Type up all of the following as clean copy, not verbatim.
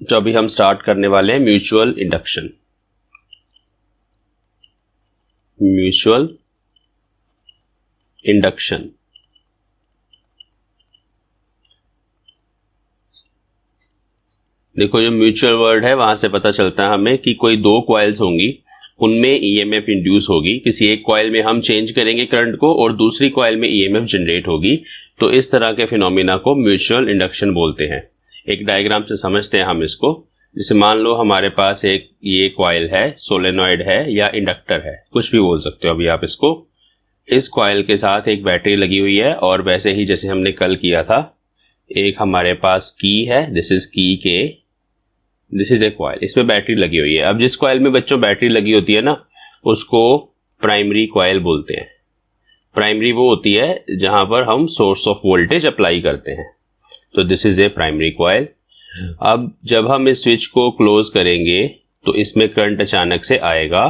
तो अभी हम स्टार्ट करने वाले हैं म्यूचुअल इंडक्शन। म्यूचुअल इंडक्शन देखो, जो म्यूचुअल वर्ड है वहां से पता चलता है हमें कि कोई दो कॉइल्स होंगी, उनमें ईएमएफ इंड्यूस होगी। किसी एक कॉइल में हम चेंज करेंगे करंट को और दूसरी कॉइल में ईएमएफ जनरेट होगी। तो इस तरह के फिनोमिना को म्यूचुअल इंडक्शन बोलते हैं। एक डायग्राम से समझते हैं हम इसको। जैसे मान लो हमारे पास एक ये कॉइल है, सोलेनॉइड है या इंडक्टर है, कुछ भी बोल सकते हो अभी आप इसको। इस कॉइल के साथ एक बैटरी लगी हुई है और वैसे ही जैसे हमने कल किया था, एक हमारे पास की है, दिस इज की के, दिस इज ए कॉइल, इसमें बैटरी लगी हुई है। अब जिस कॉइल में बच्चों बैटरी लगी होती है ना, उसको प्राइमरी कॉइल बोलते हैं। प्राइमरी वो होती है जहां पर हम सोर्स ऑफ वोल्टेज अप्लाई करते हैं। तो this is a primary coil. अब जब हम इस स्विच को क्लोज करेंगे तो इसमें करंट अचानक से आएगा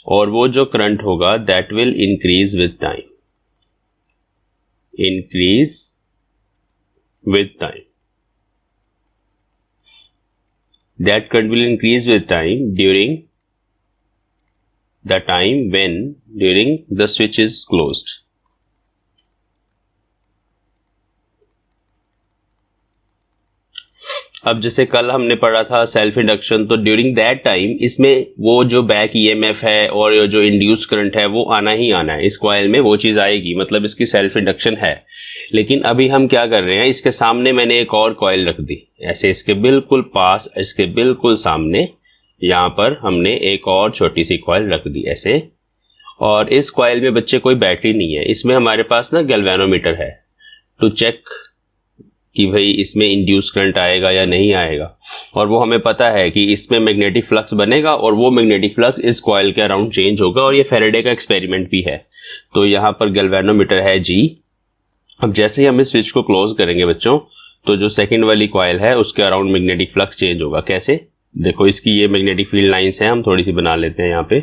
और वो जो करंट होगा that will increase with time, increase with time. That current will increase with time during the time when during the switch is closed. अब जैसे कल हमने पढ़ा था सेल्फ इंडक्शन, तो ड्यूरिंग दैट टाइम इसमें वो जो बैक ईएमएफ है और जो इंड्यूस करंट है वो आना ही आना है। इस कॉइल में वो चीज आएगी, मतलब इसकी सेल्फ इंडक्शन है। लेकिन अभी हम क्या कर रहे हैं, इसके सामने मैंने एक और कॉइल रख दी, ऐसे इसके बिल्कुल पास, इसके बिल्कुल सामने यहां पर हमने एक और छोटी सी कॉइल रख दी ऐसे। और इस कॉइल में बच्चे कोई बैटरी नहीं है, इसमें हमारे पास ना गैल्वेनोमीटर है टू चेक कि भाई इसमें इंड्यूस करंट आएगा या नहीं आएगा। और वो हमें पता है कि इसमें मैग्नेटिक फ्लक्स बनेगा और वो मैग्नेटिक फ्लक्स इस कॉइल के अराउंड चेंज होगा, और ये फैराडे का एक्सपेरिमेंट भी है। तो यहाँ पर गैल्वेनोमीटर है जी। अब जैसे ही हम इस स्विच को क्लोज करेंगे बच्चों, तो जो सेकंड वाली कॉइल है उसके अराउंड मैग्नेटिक फ्लक्स चेंज होगा। कैसे? देखो, इसकी ये मैग्नेटिक फील्ड लाइंस हैं, हम थोड़ी सी बना लेते हैं यहाँ पे।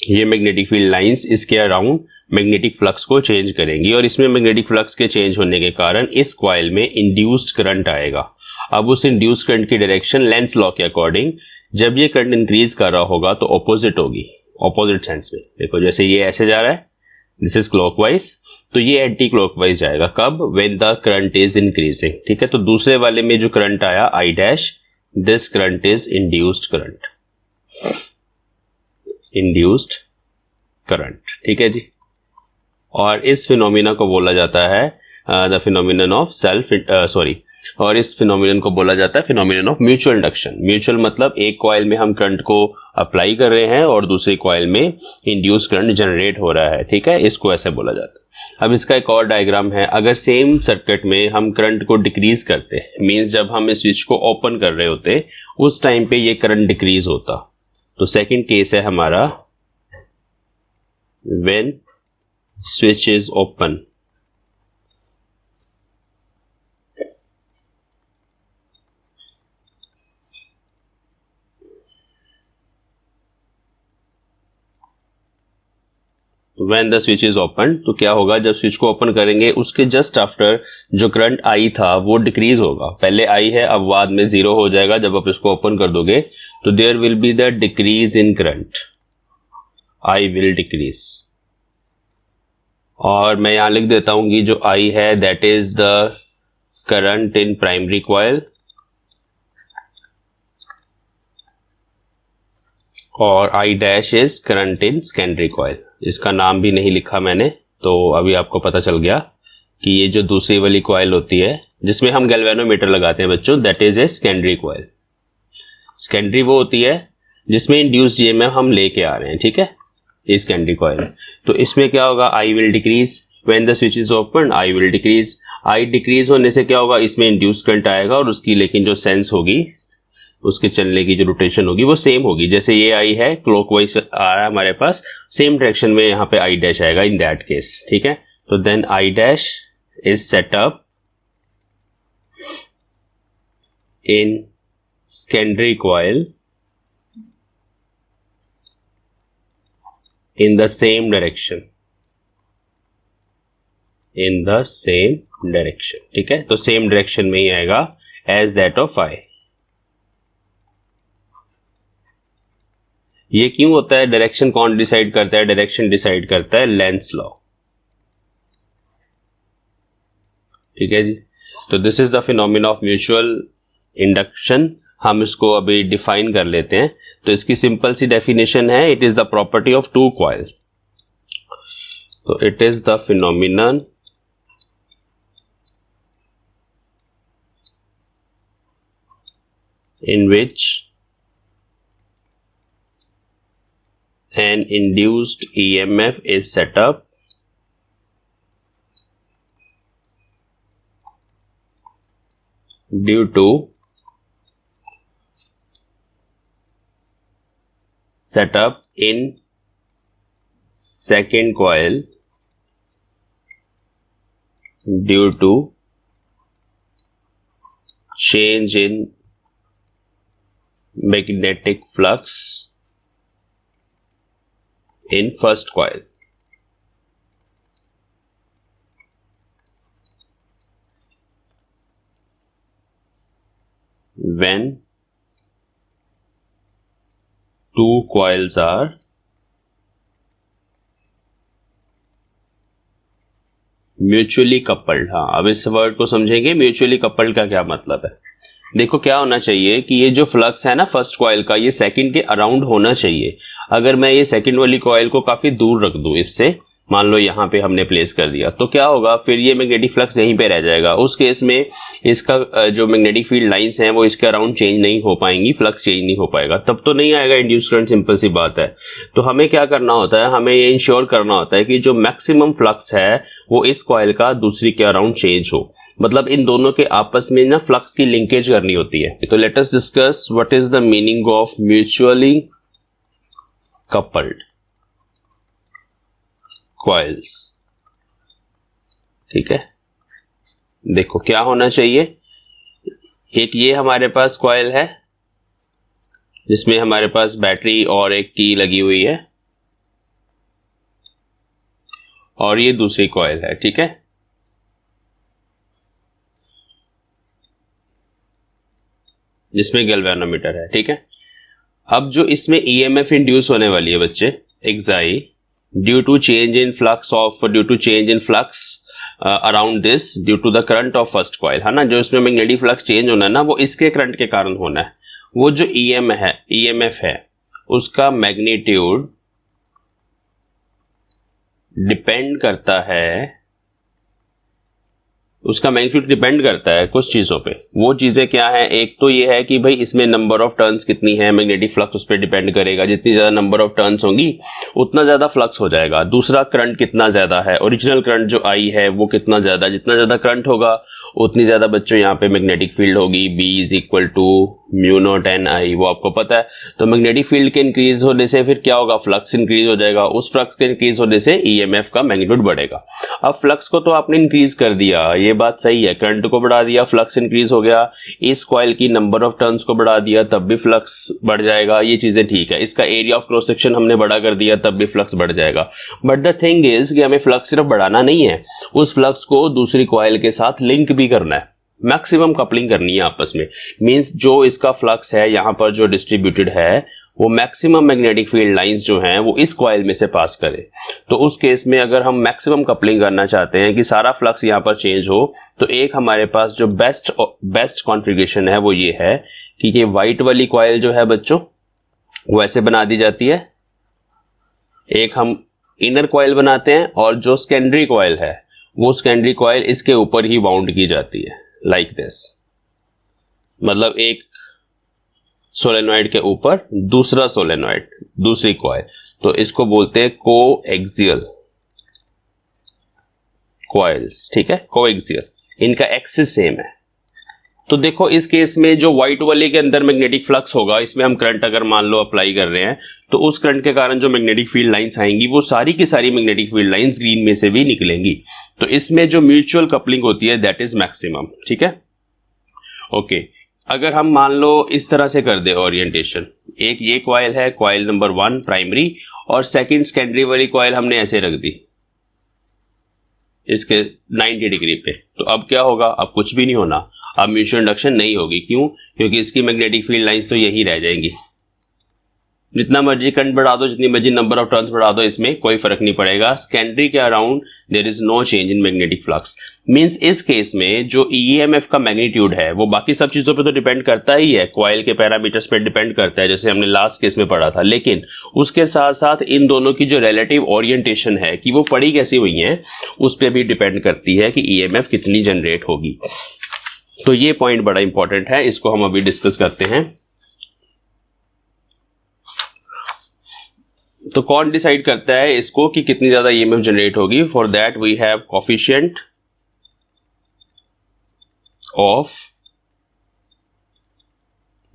ये मैग्नेटिक फील्ड लाइंस इसके अराउंड मैग्नेटिक फ्लक्स को चेंज करेंगी और इसमें मैग्नेटिक फ्लक्स के चेंज होने के कारण इस कॉइल में इंड्यूस्ड करंट आएगा। अब उस इंड्यूस्ड करंट की डायरेक्शन लेंस लॉ के अकॉर्डिंग, जब ये करंट इंक्रीज कर रहा होगा तो ऑपोजिट होगी, ऑपोजिट सेंस में। देखो, जैसे ये ऐसे जा रहा है, दिस इज क्लॉकवाइज, तो ये एंटी क्लॉकवाइज जाएगा। कब? When the current is increasing. ठीक है, तो दूसरे वाले में जो करंट आया I dash, this current is induced current, induced current. ठीक है जी। और इस फिनोमिना को बोला जाता है द फिनोमिनन ऑफ और इस फिनोमिनन को बोला जाता है phenomenon of mutual induction. Mutual मतलब एक कॉइल में हम करंट को अप्लाई कर रहे हैं और दूसरी कॉइल में इंड्यूस करंट जनरेट हो रहा है। ठीक है, इसको ऐसे बोला जाता है। अब इसका एक और डायग्राम है। अगर सेम सर्किट में हम करंट को डिक्रीज करते, मींस जब हम इस स्विच को ओपन कर रहे होते उस टाइम पे ये करंट डिक्रीज होता। तो सेकंड केस है हमारा when switch is open, when the switch is open, तो क्या होगा, जब स्विच को ओपन करेंगे उसके जस्ट आफ्टर जो करंट आई था वो डिक्रीज होगा। पहले आई है, अब बाद में जीरो हो जाएगा जब आप इसको ओपन कर दोगे। तो there will be the decrease in current, I will decrease. और मैं यहां लिख देता हूं कि जो आई है that is the current in primary coil और I dash is current in secondary coil. इसका नाम भी नहीं लिखा मैंने, तो अभी आपको पता चल गया कि ये जो दूसरी वाली कॉइल होती है जिसमें हम गैल्वेनोमीटर लगाते हैं बच्चों, that is a secondary coil. Secondary वो होती है जिसमें इंड्यूस्ड ईएमएफ हम लेके आ रहे हैं। ठीक है, ये सेकेंडरी कॉइल है। तो इसमें क्या होगा, आई will decrease when the switch is open, I will decrease. I decrease होने से क्या होगा, इसमें इंड्यूस्ड करंट आएगा और उसकी लेकिन जो सेंस होगी, उसके चलने की जो रोटेशन होगी वो सेम होगी। जैसे ये आई है क्लॉकवाइज आ रहा है हमारे पास, सेम डायरेक्शन में यहाँ पे आई डैश आएगा इन दैट केस। ठीक है, तो then I dash is set up in secondary coil in the same direction, in the same direction. ठीक है, तो सेम डायरेक्शन में ही आएगा एज दैट ऑफ आई। ये क्यों होता है? डायरेक्शन कौन डिसाइड करता है? डायरेक्शन डिसाइड करता है लेंस लॉ। ठीक है जी, तो this is the phenomena of mutual induction. हम इसको अभी डिफाइन कर लेते हैं। तो इसकी सिंपल सी डेफिनेशन है, it is the property of two coils. तो it is the phenomenon in which an induced EMF is set up due to in second coil due to change in magnetic flux in first coil। when two coils are mutually coupled. हाँ, अब इस word को समझेंगे, mutually coupled का क्या मतलब है। देखो क्या होना चाहिए कि ये जो फ्लक्स है ना फर्स्ट कॉइल का, ये सेकंड के अराउंड होना चाहिए। अगर मैं ये सेकंड वाली कॉइल को काफी दूर रख दूं इससे, मान लो यहाँ पे हमने प्लेस कर दिया, तो क्या होगा, फिर ये मैग्नेटिक फ्लक्स यहीं पे रह जाएगा। उस केस में इसका जो मैग्नेटिक फील्ड लाइंस हैं वो इसके अराउंड चेंज नहीं हो पाएंगी, फ्लक्स चेंज नहीं हो पाएगा, तब तो नहीं आएगा इंड्यूस करंट। सिंपल सी बात है। तो हमें क्या करना होता है, हमें ये इंश्योर करना होता है कि जो मैक्सिमम फ्लक्स है वो इस कॉइल का दूसरी के अराउंड चेंज हो। मतलब इन दोनों के आपस में ना फ्लक्स की लिंकेज करनी होती है। तो let us discuss what is the meaning of mutually coupled coils. ठीक है, देखो क्या होना चाहिए। एक ये हमारे पास कॉइल है जिसमें हमारे पास बैटरी और एक की लगी हुई है, और ये दूसरी कॉइल है। ठीक है, जिसमें गैल्वेनोमीटर है। ठीक है, अब जो इसमें ईएमएफ इंड्यूस होने वाली है बच्चे, एक्साई, due to change in flux around this due to the current of first coil, है ना। जो इसमें मैग्नेटिक फ्लक्स चेंज होना है ना, वो इसके करंट के कारण होना है। वो जो ईएमएफ है उसका मैग्नीट्यूड डिपेंड करता है कुछ चीजों पे। वो चीजें क्या है, एक तो ये है कि भाई इसमें नंबर ऑफ टर्न्स कितनी है, मैग्नेटिक फ्लक्स उस पर डिपेंड करेगा। जितनी ज्यादा नंबर ऑफ टर्न्स होंगी उतना ज्यादा फ्लक्स हो जाएगा। दूसरा, करंट कितना ज्यादा है, ओरिजिनल करंट जो आई है वो कितना ज्यादा, जितना ज्यादा करंट होगा उतनी ज्यादा बच्चों यहाँ पे मैग्नेटिक फील्ड होगी। B is equal to mu nought N I, वो आपको पता है। तो मैग्नेटिक फील्ड के इंक्रीज होने से फिर क्या होगा, फ्लक्स इंक्रीज हो जाएगा। उस फ्लक्स के इंक्रीज होने से ईएमएफ का मैग्नीट्यूड बढ़ेगा। अब फ्लक्स को तो आपने इंक्रीज कर दिया, ये बात सही है, करंट को बढ़ा दिया, फ्लक्स इंक्रीज हो गया। इस कॉइल की नंबर ऑफ टर्न्स को बढ़ा दिया, तब भी फ्लक्स बढ़ जाएगा, ये चीजें ठीक है। इसका एरिया ऑफ क्रॉस सेक्शन हमने बड़ा कर दिया, तब भी फ्लक्स बढ़ जाएगा। बट द थिंग इज कि हमें फ्लक्स सिर्फ बढ़ाना नहीं है, उस फ्लक्स को दूसरी कॉइल के साथ लिंक भी करना है, मैक्सिमम कपलिंग करनी है आपस में। मींस जो इसका फ्लक्स है यहाँ पर जो डिस्ट्रीब्यूटेड है, वो मैक्सिमम मैग्नेटिक फील्ड लाइंस जो हैं वो इस कॉइल में से पास करे। तो उस केस में अगर हम मैक्सिमम कपलिंग करना चाहते हैं कि सारा फ्लक्स यहाँ पर चेंज हो, तो एक हमारे पास जो बेस्ट कॉन्फ़िगरेशन है वो ये है कि ये व्हाइट वाली कॉइल जो है बच्चों वो ऐसे बना दी जाती है। एक हम इनर कॉइल बनाते हैं, और जो सेकेंडरी कॉइल है वो सेकेंडरी कॉइल इसके ऊपर ही बाउंड की जाती है, लाइक दिस। मतलब एक सोलेनॉइड के ऊपर दूसरा सोलेनॉइड, दूसरी कॉइल, तो इसको बोलते हैं कोएक्सियल कॉइल्स। ठीक है, कोएक्सियल, इनका एक्सिस सेम है। तो देखो इस केस में जो व्हाइट वाले के अंदर मैग्नेटिक फ्लक्स होगा, इसमें हम करंट अगर मान लो अप्लाई कर रहे हैं, तो उस करंट के कारण जो मैग्नेटिक फील्ड लाइंस आएंगी वो सारी की सारी मैग्नेटिक फील्ड लाइंस ग्रीन में से भी निकलेंगी। तो इसमें जो म्यूचुअल कपलिंग होती है दैट इज मैक्सिमम। ठीक है, ओके। अगर हम मान लो इस तरह से कर दे ओरिएंटेशन, एक ये कॉइल है, कॉइल नंबर 1 प्राइमरी, और सेकंड सेकेंडरी वाली कॉइल हमने ऐसे रख दी, इसके 90 डिग्री पे। तो अब क्या होगा, अब कुछ भी नहीं होना, अब म्यूचुअल इंडक्शन नहीं होगी। क्यों? क्योंकि इसकी मैग्नेटिक फील्ड लाइंस तो यही रह जाएंगी। जितना मर्जी करंट बढ़ा दो, जितनी मर्जी नंबर ऑफ टर्न्स बढ़ा दो, इसमें कोई फर्क नहीं पड़ेगा। सेकेंडरी के around there is no change in magnetic flux. Means इस केस में जो ईएमएफ का मैग्नीट्यूड है वो बाकी सब चीजों पे तो डिपेंड करता ही है, कॉइल के पैरामीटर्स पे डिपेंड करता है, जैसे हमने लास्ट केस में पढ़ा था, लेकिन उसके साथ साथ इन दोनों की जो रिलेटिव ओरिएंटेशन है कि वो पड़ी कैसी हुई है, उस पर भी डिपेंड करती है कि ईएमएफ कितनी जनरेट होगी। तो ये पॉइंट बड़ा इंपॉर्टेंट है, इसको हम अभी डिस्कस करते हैं। तो कौन डिसाइड करता है इसको कि कितनी ज्यादा ईएमएफ जनरेट होगी? For that we have coefficient of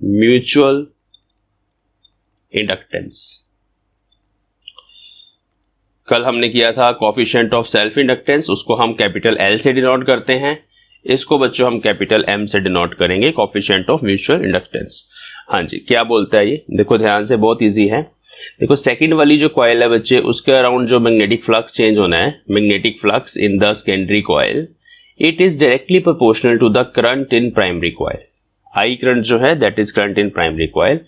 mutual inductance. कल हमने किया था कोफिशिएंट ऑफ सेल्फ इंडक्टेंस, उसको हम कैपिटल एल से डिनोट करते हैं। इसको बच्चों हम कैपिटल एम से डिनोट करेंगे, कोफिशिएंट ऑफ म्यूचुअल इंडक्टेंस। हाँ जी, क्या बोलता है ये? देखो ध्यान से, बहुत इजी है। देखो सेकंड वाली जो कॉइल है बच्चे, उसके अराउंड जो मैग्नेटिक फ्लक्स चेंज होना है, magnetic flux in the secondary coil, it is directly proportional to the current in primary coil. I current जो है that is current in primary coil,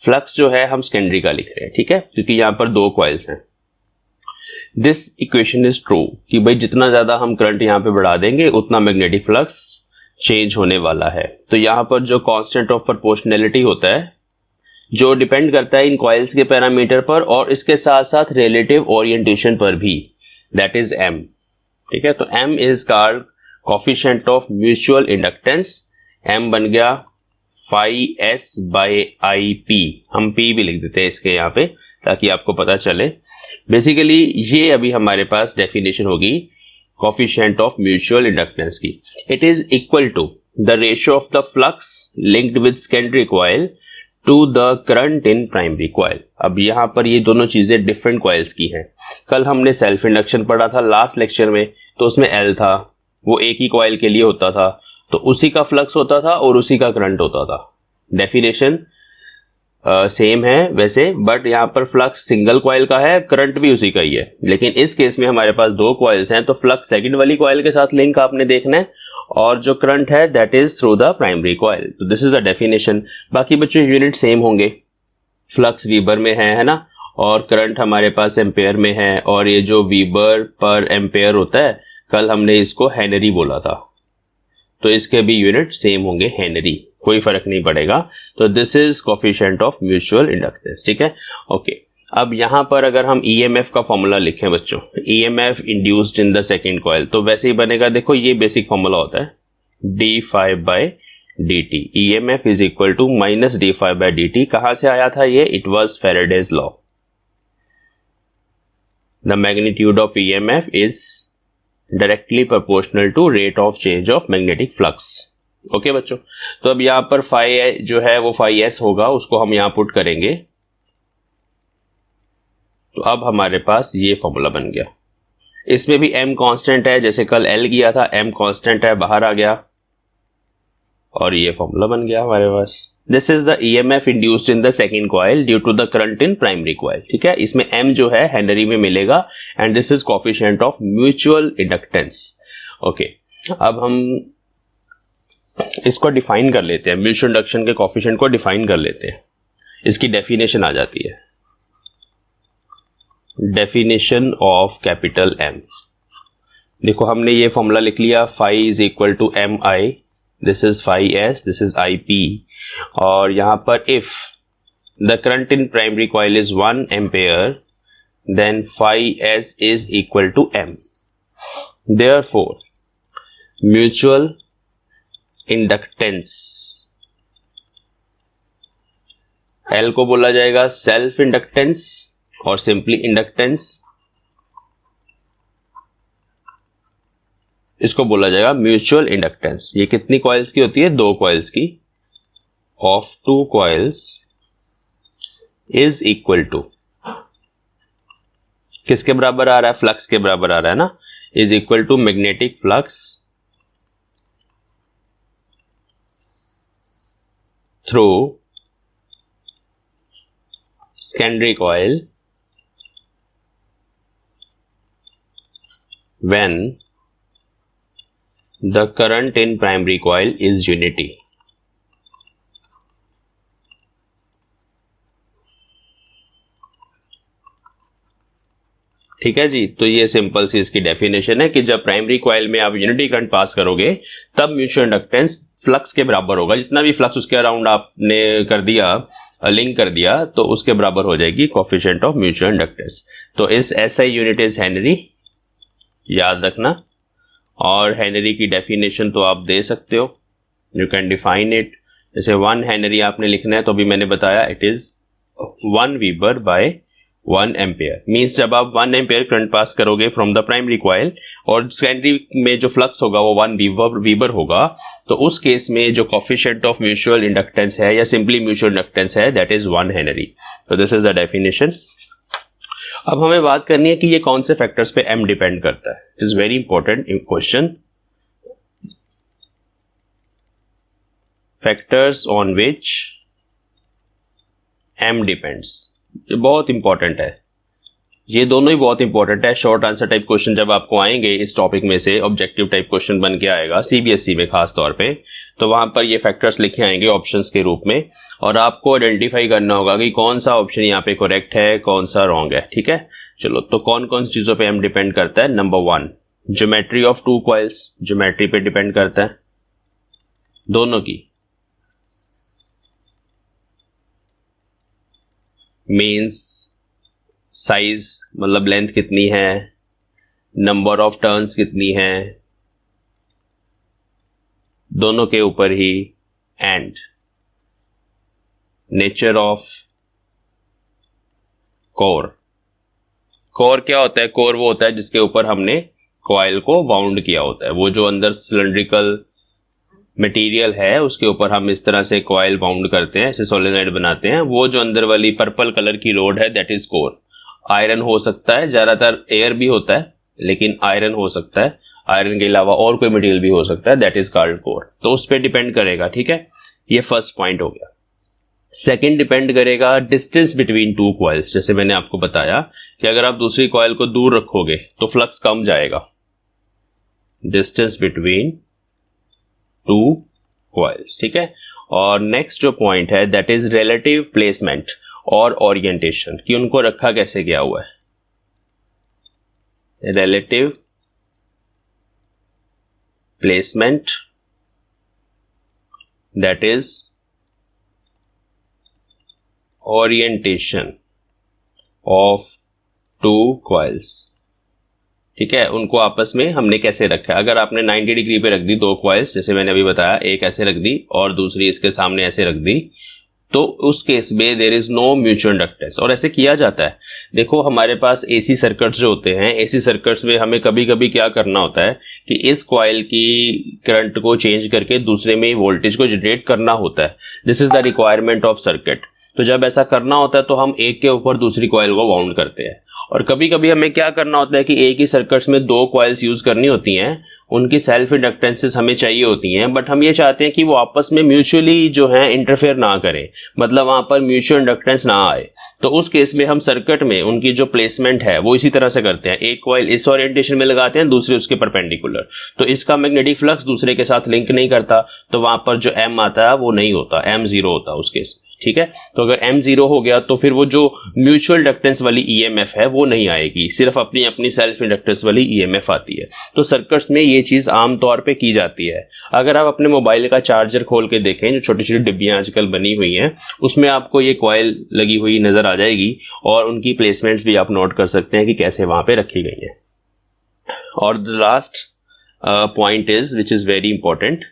flux जो है हम सेकेंडरी का लिख रहे हैं, ठीक है, क्योंकि यहां पर दो कॉइल्स हैं। दिस इक्वेशन इज ट्रू कि भाई जितना ज्यादा हम करंट यहां पे बढ़ा देंगे उतना मैग्नेटिक फ्लक्स चेंज होने वाला है। तो यहां पर जो कांस्टेंट ऑफ प्रोपोर्शनैलिटी होता है, जो डिपेंड करता है इन कॉइल्स के पैरामीटर पर और इसके साथ साथ रिलेटिव ओरिएंटेशन पर भी, दैट इज एम। ठीक है, तो M is called coefficient of mutual inductance. M बन गया phi S by I P, हम पी भी लिख देते हैं इसके यहाँ पे ताकि आपको पता चले। बेसिकली ये अभी हमारे पास डेफिनेशन होगी कोफिशिएंट ऑफ म्यूचुअल इंडक्टेंस की। It is equal to the ratio of the flux linked with secondary coil to the current in primary coil. अब यहां पर ये दोनों चीजें डिफरेंट कॉइल्स की हैं। कल हमने सेल्फ इंडक्शन पढ़ा था लास्ट लेक्चर में, तो उसमें एल था, वो एक ही कॉइल के लिए होता था, तो उसी का फ्लक्स होता था और उसी का करंट होता था। डेफिनेशन सेम है वैसे, बट यहां पर फ्लक्स सिंगल कॉइल का है, करंट भी उसी का ही है। लेकिन इस केस में हमारे पास दो कॉइल्स हैं, तो फ्लक्स सेकंड वाली कॉइल के साथ लिंक आपने देखना है और जो करंट है that is through the primary coil. तो दिस इज अ डेफिनेशन। बाकी बच्चों यूनिट सेम होंगे, फ्लक्स वीबर में है ना, और करंट हमारे पास एम्पेयर में है, और ये जो वीबर पर एम्पेयर होता है कल हमने इसको हेनरी बोला था, तो इसके भी यूनिट सेम होंगे, हेनरी, कोई फर्क नहीं पड़ेगा। तो this is coefficient of mutual inductance. ठीक है, ओके। अब यहां पर अगर हम ईएमएफ का फॉर्मूला लिखें बच्चों, EMF induced in the second coil, तो वैसे ही बनेगा। देखो ये बेसिक फॉर्मूला होता है d phi by D t. EMF is equal to minus d phi by D t. कहां से आया था ये? It was Faraday's law. The magnitude of EMF is directly proportional to rate of change of magnetic flux. Okay बच्चों, तो अब यहां पर फाई जो है वो फाई एस होगा, उसको हम यहां पुट करेंगे, तो अब हमारे पास ये फॉर्मूला बन गया। इसमें भी m कांस्टेंट है, जैसे कल l किया था, m कांस्टेंट है, बाहर आ गया और ये फॉर्मूला बन गया हमारे पास। This is the EMF induced in the second coil due to the current in primary coil. ठीक है, इसमें m जो है हेनरी में मिलेगा and this is coefficient of mutual inductance. Okay, अब हम इसको डिफाइन कर लेते हैं, म्यूचुअल इंडक्शन के कोफिशिएंट को डिफाइन कर लेते हैं। इसकी डेफिनेशन आ जाती है, डेफिनेशन ऑफ कैपिटल एम। देखो हमने ये फॉर्मूला लिख लिया, phi is equal to M I, this is phi S, this is I P, और यहां पर if the current in primary coil is 1 ampere then phi S is equal to M. Therefore mutual inductance, L को बोला जाएगा self inductance और simply inductance, इसको बोला जाएगा म्यूचुअल इंडक्टेंस। ये कितनी कॉइल्स की होती है? दो कॉइल्स की, of two coils is equal to, किसके बराबर आ रहा है? फ्लक्स के बराबर आ रहा है ना, is equal to magnetic flux through secondary coil when the current in primary coil is unity. ठीक है जी, तो ये सिंपल सी इसकी डेफिनेशन है कि जब प्राइमरी कॉइल में आप यूनिटी करंट पास करोगे तब म्यूचुअल इंडक्टेंस फ्लक्स के बराबर होगा। जितना भी फ्लक्स उसके अराउंड आपने कर दिया, लिंक कर दिया, तो उसके बराबर हो जाएगी कोफिशिएंट ऑफ म्यूचुअल इंडक्टेंस। तो इस SI यूनिट इज हेनरी, याद रखना। और हेनरी की डेफिनेशन तो आप दे सकते हो, यू कैन डिफाइन इट। जैसे 1 हेनरी आपने लिखना है तो अभी मैंने बताया it is 1 weber by 1 ampere. Means जब आप 1 एम्पेयर करंट पास करोगे फ्रॉम द प्राइमरी कॉइल और सेकेंडरी में जो फ्लक्स होगा वो 1 वीबर होगा, तो उस केस में जो कोफिशिएंट ऑफ म्यूचुअल इंडक्टेंस है या सिंपली म्यूचुअल इंडक्टेंस है दैट इज 1 हेनरी। तो दिस इज द डेफिनेशन। अब हमें बात करनी है कि ये कौन से फैक्टर्स पे M डिपेंड करता है। It is very important question. Factors on which M depends, ये बहुत इंपॉर्टेंट है। ये दोनों ही बहुत इंपॉर्टेंट है। शॉर्ट आंसर टाइप क्वेश्चन जब आपको आएंगे इस टॉपिक में से, ऑब्जेक्टिव टाइप क्वेश्चन बन के आएगा CBSE में खास तौर पे, तो वहां पर ये फैक्टर्स लिखे आएंगे ऑप्शंस के रूप में और आपको आइडेंटिफाई करना होगा कि कौन सा ऑप्शन यहाँ पे करेक्ट है, कौन सा रॉन्ग है। ठीक है, चलो, तो कौन कौन सी चीजों पे M डिपेंड करता है। Number 1, geometry of 2 coils, geometry पे डिपेंड करता है दोनों की। मीन्स साइज मतलब लेंथ कितनी है, नंबर ऑफ टर्न्स कितनी है, दोनों के ऊपर ही। And nature of core. Core क्या होता है? कोर वो होता है जिसके ऊपर हमने कॉइल को बाउंड किया होता है। वो जो अंदर सिलेंड्रिकल मटेरियल है उसके ऊपर हम इस तरह से कॉइल बाउंड करते हैं, ऐसे सोलेनॉइड बनाते हैं। वो जो अंदर वाली पर्पल कलर की रोड है दैट इज कोर। आयरन हो सकता है, ज्यादातर एयर भी होता है, लेकिन आयरन हो सकता है। आयरन के अलावा और कोई मटेरियल भी हो सकता है, दैट इज कॉल्ड कोर। तो उस पर डिपेंड करेगा। ठीक है, ये फर्स्ट पॉइंट हो गया। सेकंड डिपेंड करेगा डिस्टेंस बिटवीन 2 कॉइल्स। जैसे मैंने आपको बताया कि अगर आप दूसरी कॉइल को दूर रखोगे तो फ्लक्स कम जाएगा। Distance between 2 coils. ठीक है, और नेक्स्ट जो पॉइंट है दैट इज रिलेटिव प्लेसमेंट और ओरिएंटेशन, कि उनको रखा कैसे गया हुआ है। Relative placement that is orientation of 2 coils. ठीक है, उनको आपस में हमने कैसे रखा है। अगर आपने 90 डिग्री पे रख दी 2 कॉइल्स, जैसे मैंने अभी बताया, एक ऐसे रख दी और दूसरी इसके सामने ऐसे रख दी, तो उस केस में there is no mutual inductance. और ऐसे किया जाता है। देखो, हमारे पास AC सर्किट्स जो होते हैं, AC सर्किट्स में हमें कभी कभी क्या करना होता है कि इस कॉइल की करंट को चेंज करके दूसरे में वोल्टेज को जनरेट करना होता है। This is the requirement of circuit. तो जब ऐसा करना होता है तो हम एक के ऊपर दूसरी कॉइल को बाउंड करते हैं। और कभी कभी हमें क्या करना होता है कि एक ही सर्किट्स में 2 कॉइल्स यूज करनी होती हैं, उनकी सेल्फ इंडक्टेंसेस हमें चाहिए होती हैं, बट हम ये चाहते हैं कि वो आपस में म्यूचुअली जो है इंटरफेयर ना करें, मतलब वहां पर म्यूचुअल इंडक्टेंस ना आए। तो उस केस में हम सर्किट में उनकी जो प्लेसमेंट है वो इसी तरह से करते हैं। एक कॉइल इस ओरिएंटेशन में लगाते हैं, दूसरे उसके परपेंडिकुलर, तो इसका मैग्नेटिक फ्लक्स दूसरे के साथ लिंक नहीं करता, तो वहां पर जो M आता है वो नहीं होता, M 0 होता है उस केस में। ठीक है, तो अगर M 0 हो गया तो फिर वो जो म्यूचुअल इंडक्टेंस वाली EMF है वो नहीं आएगी, सिर्फ अपनी अपनी सेल्फ इंडक्टेंस वाली EMF आती है। तो सर्किट्स में ये चीज आमतौर पे की जाती है। अगर आप अपने मोबाइल का चार्जर खोल के देखें, जो छोटी छोटी डिब्बियां आजकल बनी हुई हैं, उसमें आपको ये कॉइल लगी हुई नजर आ जाएगी और उनकी प्लेसमेंट्स भी आप नोट कर सकते हैं कि कैसे वहां पे रखी गई है। और the last point is which is very important,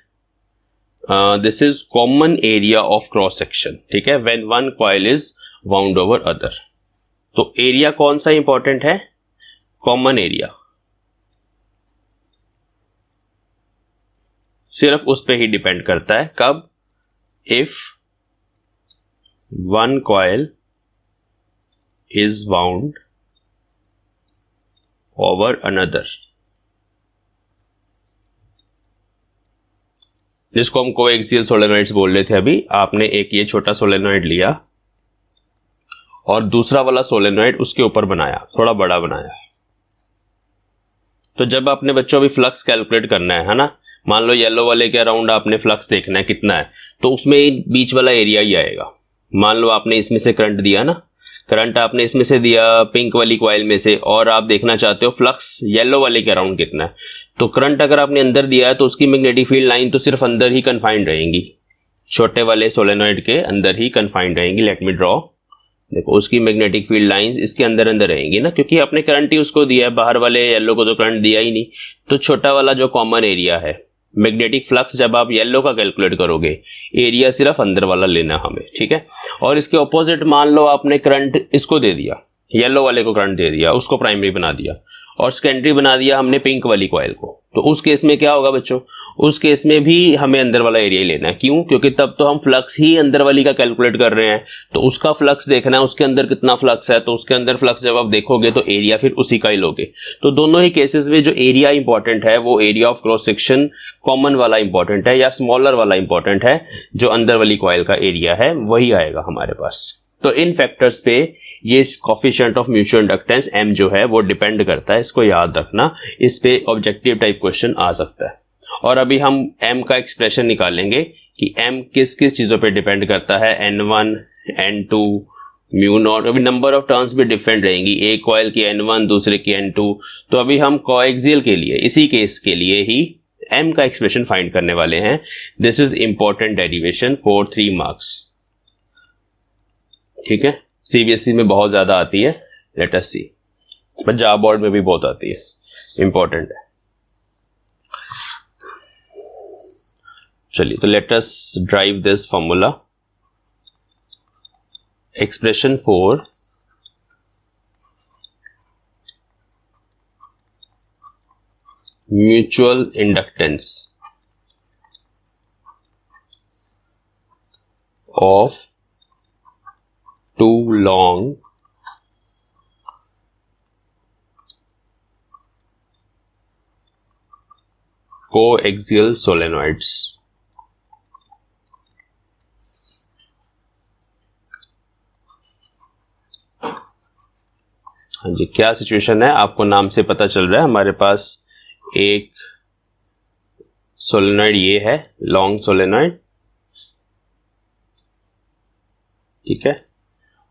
this is common area of cross section. ठीक है, when one coil is wound over other. तो एरिया कौन सा इंपॉर्टेंट है? Common area. सिर्फ उस पे ही डिपेंड करता है। कब? If one coil is wound over another, जिसको हम कोएक्सियल सोलेनॉइड्स बोल रहे थे अभी। आपने एक ये छोटा सोलेनॉइड लिया और दूसरा वाला सोलेनॉइड उसके ऊपर बनाया, थोड़ा बड़ा बनाया। तो जब आपने बच्चों अभी फ्लक्स कैलकुलेट करना है ना, मान लो येलो वाले के अराउंड आपने फ्लक्स देखना है कितना है, तो उसमें बीच वाला एरिया ही आएगा। मान लो आपने इसमें से करंट दिया ना, करंट आपने इसमें से दिया पिंक वाली कॉइल में से, और आप देखना चाहते हो फ्लक्स येलो वाले के अराउंड कितना है, तो करंट अगर आपने अंदर दिया है तो उसकी मैग्नेटिक फील्ड लाइन तो सिर्फ अंदर ही कन्फाइंड रहेंगी, छोटे वाले सोलेनॉइड के अंदर ही कन्फाइंड रहेंगी। लेट मी ड्रॉ, देखो उसकी मैग्नेटिक फील्ड लाइंस इसके अंदर अंदर रहेंगी ना, क्योंकि आपने करंट ही उसको दिया है, बाहर वाले येलो को तो करंट दिया ही नहीं। तो छोटा वाला जो कॉमन एरिया है मैग्नेटिक फ्लक्स, जब आप येलो का कैलकुलेट करोगे एरिया सिर्फ अंदर वाला लेना हमें, ठीक है। और इसके ऑपोजिट मान लो आपने करंट इसको दे दिया, येलो वाले को करंट दे दिया, उसको प्राइमरी बना दिया, और सेकेंडरी बना दिया हमने पिंक वाली कॉइल को, तो उस केस में क्या होगा बच्चों, उस केस में भी हमें अंदर वाला एरिया ही लेना है। क्यों? क्योंकि तब तो हम फ्लक्स ही अंदर वाली का कैलकुलेट कर रहे हैं, तो उसका फ्लक्स देखना है, उसके अंदर कितना फ्लक्स है, तो उसके अंदर फ्लक्स जब आप देखोगे तो एरिया फिर उसी का ही लोगे। तो दोनों ही केसेस में जो एरिया इंपॉर्टेंट है वो area of cross section common वाला इंपॉर्टेंट है या स्मॉलर वाला इंपॉर्टेंट है, जो अंदर वाली कॉइल का एरिया है वही आएगा हमारे पास। तो इन फैक्टर्स पे ये coefficient of mutual inductance m जो है वो डिपेंड करता है, इसको याद रखना, इस पे ऑब्जेक्टिव टाइप क्वेश्चन आ सकता है। और अभी हम m का एक्सप्रेशन निकालेंगे कि m किस किस चीजों पे डिपेंड करता है, n1 n2 म्यू नॉट, अभी नंबर ऑफ टर्न्स भी डिफरेंट रहेंगी, एक कॉइल की n1 दूसरे की n2। तो अभी हम कोएक्सियल के लिए, इसी केस के लिए ही m का एक्सप्रेशन फाइंड करने वाले हैं। This is important derivation for 3 marks, ठीक है। सीबीएसई में बहुत ज्यादा आती है, लेट अस सी, पंजाब बोर्ड में भी बहुत आती है, इंपॉर्टेंट है। चलिए, तो let us drive this formula. Expression for mutual inductance of two long coaxial solenoids। हाँ जी, क्या सिचुएशन है आपको नाम से पता चल रहा है, हमारे पास एक सोलेनॉइड ये है, लॉन्ग सोलेनॉइड, ठीक है,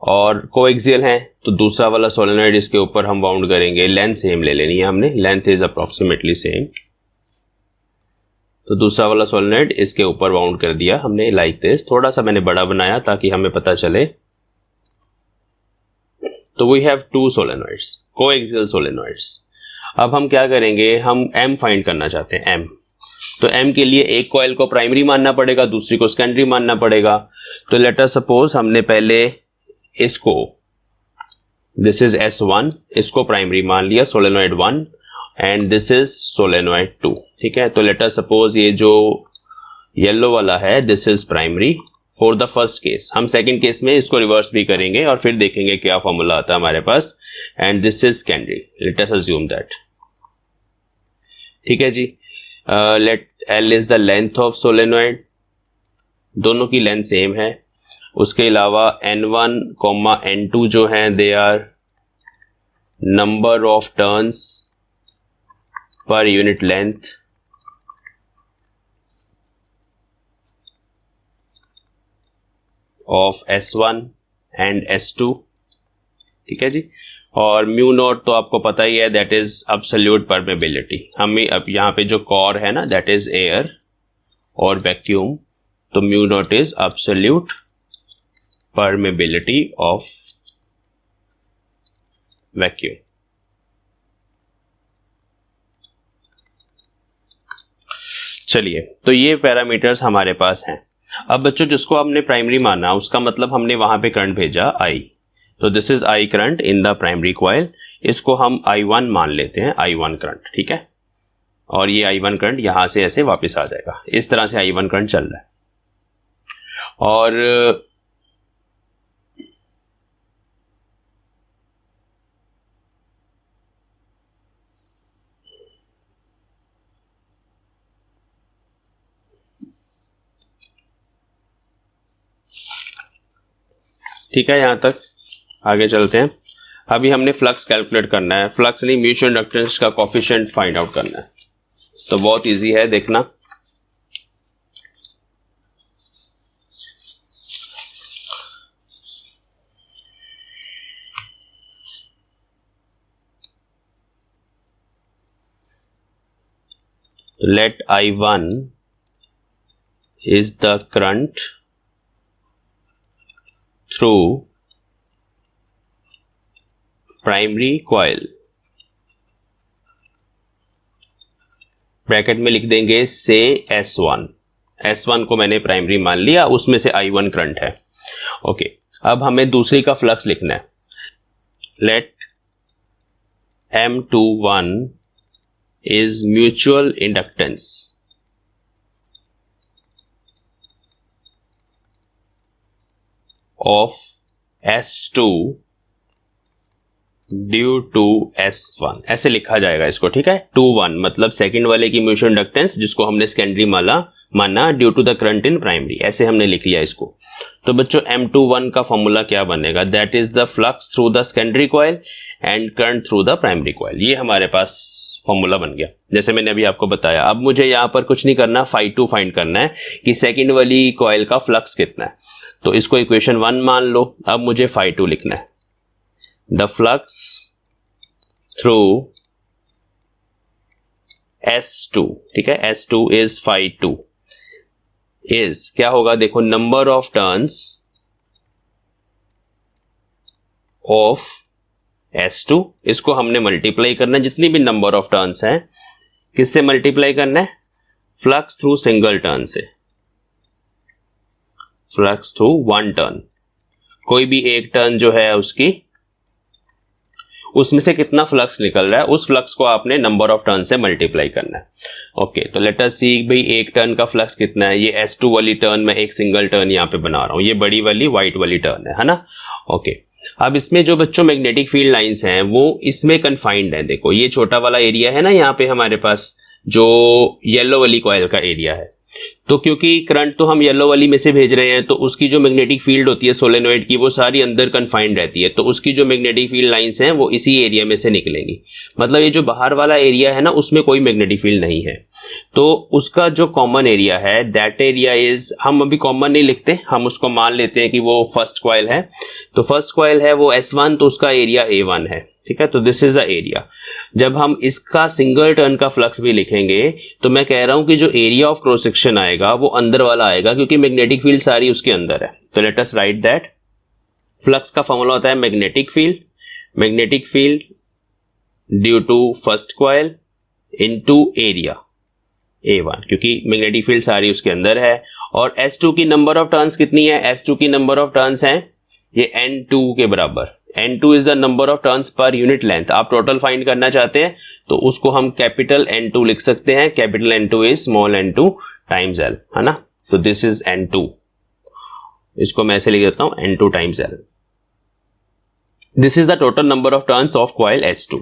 और कोएक्सियल है, तो दूसरा वाला सोलेनॉइड इसके ऊपर हम बाउंड करेंगे, लेंथ सेम ले लेनी है हमने, लेंथ इज अप्रोक्सीमेटली सेम, तो दूसरा वाला सोलेनॉइड इसके ऊपर बाउंड कर दिया हमने लाइक दिस। थोड़ा सा मैंने बड़ा बनाया ताकि हमें पता चले। तो we have 2 solenoids, coaxial solenoids. अब हम क्या करेंगे, हम m फाइंड करना चाहते हैं, m। तो m के लिए एक कॉइल को प्राइमरी मानना पड़ेगा, दूसरी को सेकेंडरी मानना पड़ेगा। तो लेट अस सपोज हमने पहले इसको, दिस इज S1, इसको प्राइमरी मान लिया, solenoid 1, and this is solenoid 2, ठीक है। तो लेट अस सपोज ये जो येलो वाला है this is primary for the first case. हम सेकंड केस में इसको रिवर्स भी करेंगे और फिर देखेंगे क्या फॉर्मूला आता है हमारे पास, and this is secondary, let us assume that, ठीक है जी। Let L is the length of solenoid, दोनों की लेंथ सेम है। उसके अलावा n1, n2 जो हैं they are number of turns पर unit length of S1 and S2, ठीक है जी। और म्यू नॉट तो आपको पता ही है, दैट इज एब्सोल्यूट परमेबिलिटी। हमें अब यहाँ पे जो कोर है ना दैट इज एयर और वैक्यूम, तो mu naught is absolute permeability of vacuum. चलिए, तो ये पैरामीटर्स हमारे पास हैं। अब बच्चों जिसको हमने प्राइमरी माना उसका मतलब हमने वहां पे करंट भेजा I, तो this is I current in the primary coil, इसको हम I1 मान लेते हैं, I1 करंट, ठीक है। और ये I1 करंट यहां से ऐसे वापस आ जाएगा, इस तरह से I1 करंट चल रहा है। और ठीक है, यहां तक आगे चलते हैं। अभी हमने फ्लक्स कैलकुलेट करना है, फ्लक्स नहीं म्यूचुअल इंडक्टेंस का कोफिशिएंट फाइंड आउट करना है। तो बहुत इजी है, देखना let I1 is the current through primary coil, bracket में लिख देंगे से S1 को मैंने प्राइमरी मान लिया, उसमें से I1 करंट है। ओके, अब हमें दूसरी का फ्लक्स लिखना है। Let M21 is mutual inductance of S2 due to S1, ऐसे लिखा जाएगा इसको, ठीक है। 2-1 मतलब सेकंड वाले की म्यूचुअल इंडक्टेंस जिसको हमने सेकेंडरी माना due to the current in primary, ऐसे हमने लिख लिया इसको। तो बच्चों M21 का फॉर्मूला क्या बनेगा? That is the flux through the secondary coil and current through the primary coil. ये हमारे पास फॉर्मूला बन गया, जैसे मैंने अभी आपको बताया। अब मुझे यहाँ पर कुछ नहीं करना, φ2 फाइंड करना है कि सेकंड वाली कॉइल का फ्लक्स कितना है। तो इसको इक्वेशन 1 मान लो। अब मुझे φ2 लिखना है। द फ्लक्स थ्रू S2, ठीक है, S2 इज φ2 इज क्या होगा? देखो, number of turns of S2, इसको हमने मल्टीप्लाई करना है, जितनी भी नंबर ऑफ टर्न्स हैं किससे मल्टीप्लाई करना है? फ्लक्स थ्रू सिंगल टर्न से, फ्लक्स थ्रू 1 टर्न। कोई भी एक टर्न जो है उसकी, उसमें से कितना फ्लक्स निकल रहा है, उस फ्लक्स को आपने नंबर ऑफ टर्न से मल्टीप्लाई करना है। ओके, तो लेट अस सी भाई एक टर्न का फ्लक्स कितना है। ये S2 वाली टर्न में एक सिंगल टर्न यहाँ पे बना रहा हूं, ये बड़ी वाली व्हाइट वाली टर्न है ना। ओके, अब इसमें जो बच्चों मैग्नेटिक फील्ड लाइंस हैं वो इसमें कन्फाइंड है। देखो, ये छोटा वाला एरिया है ना, यहाँ पे हमारे पास जो येलो वाली कॉइल का एरिया है। तो क्योंकि करंट तो हम येलो वाली में से भेज रहे हैं, तो उसकी जो मैग्नेटिक फील्ड होती है सोलेनोइड की, वो सारी अंदर कन्फाइंड रहती है। तो उसकी जो मैग्नेटिक फील्ड लाइंस हैं वो इसी एरिया में से निकलेंगी। मतलब ये जो बाहर वाला एरिया है ना, उसमें कोई मैग्नेटिक फील्ड नहीं है। तो उसका जो कॉमन एरिया है, दैट एरिया इज, हम अभी कॉमन नहीं लिखते, हम उसको मान लेते हैं कि वो फर्स्ट कॉइल है। तो फर्स्ट कॉइल है वो S1, तो उसका एरिया A1 है, ठीक है। तो दिस इज द एरिया। जब हम इसका सिंगल टर्न का फ्लक्स भी लिखेंगे तो मैं कह रहा हूं कि जो एरिया ऑफ क्रॉस सेक्शन आएगा वो अंदर वाला आएगा, क्योंकि मैग्नेटिक फील्ड सारी उसके अंदर है। तो let us write that. Flux का फॉर्मूला होता है magnetic field due to first coil into area A1, क्योंकि मैग्नेटिक फील्ड सारी उसके अंदर है। और S2 की नंबर ऑफ टर्न्स कितनी है? S2 की नंबर ऑफ टर्न्स हैं ये N2 के बराबर। N2 is the number of turns पर यूनिट लेंथ। आप टोटल फाइंड करना चाहते हैं तो उसको हम कैपिटल N2 लिख सकते हैं। Capital N2 is small n2 times L, है ना। तो दिस इज N2, इसको मैं ऐसे लिख देता हूं N2 times L। This is the total number of turns of coil S2।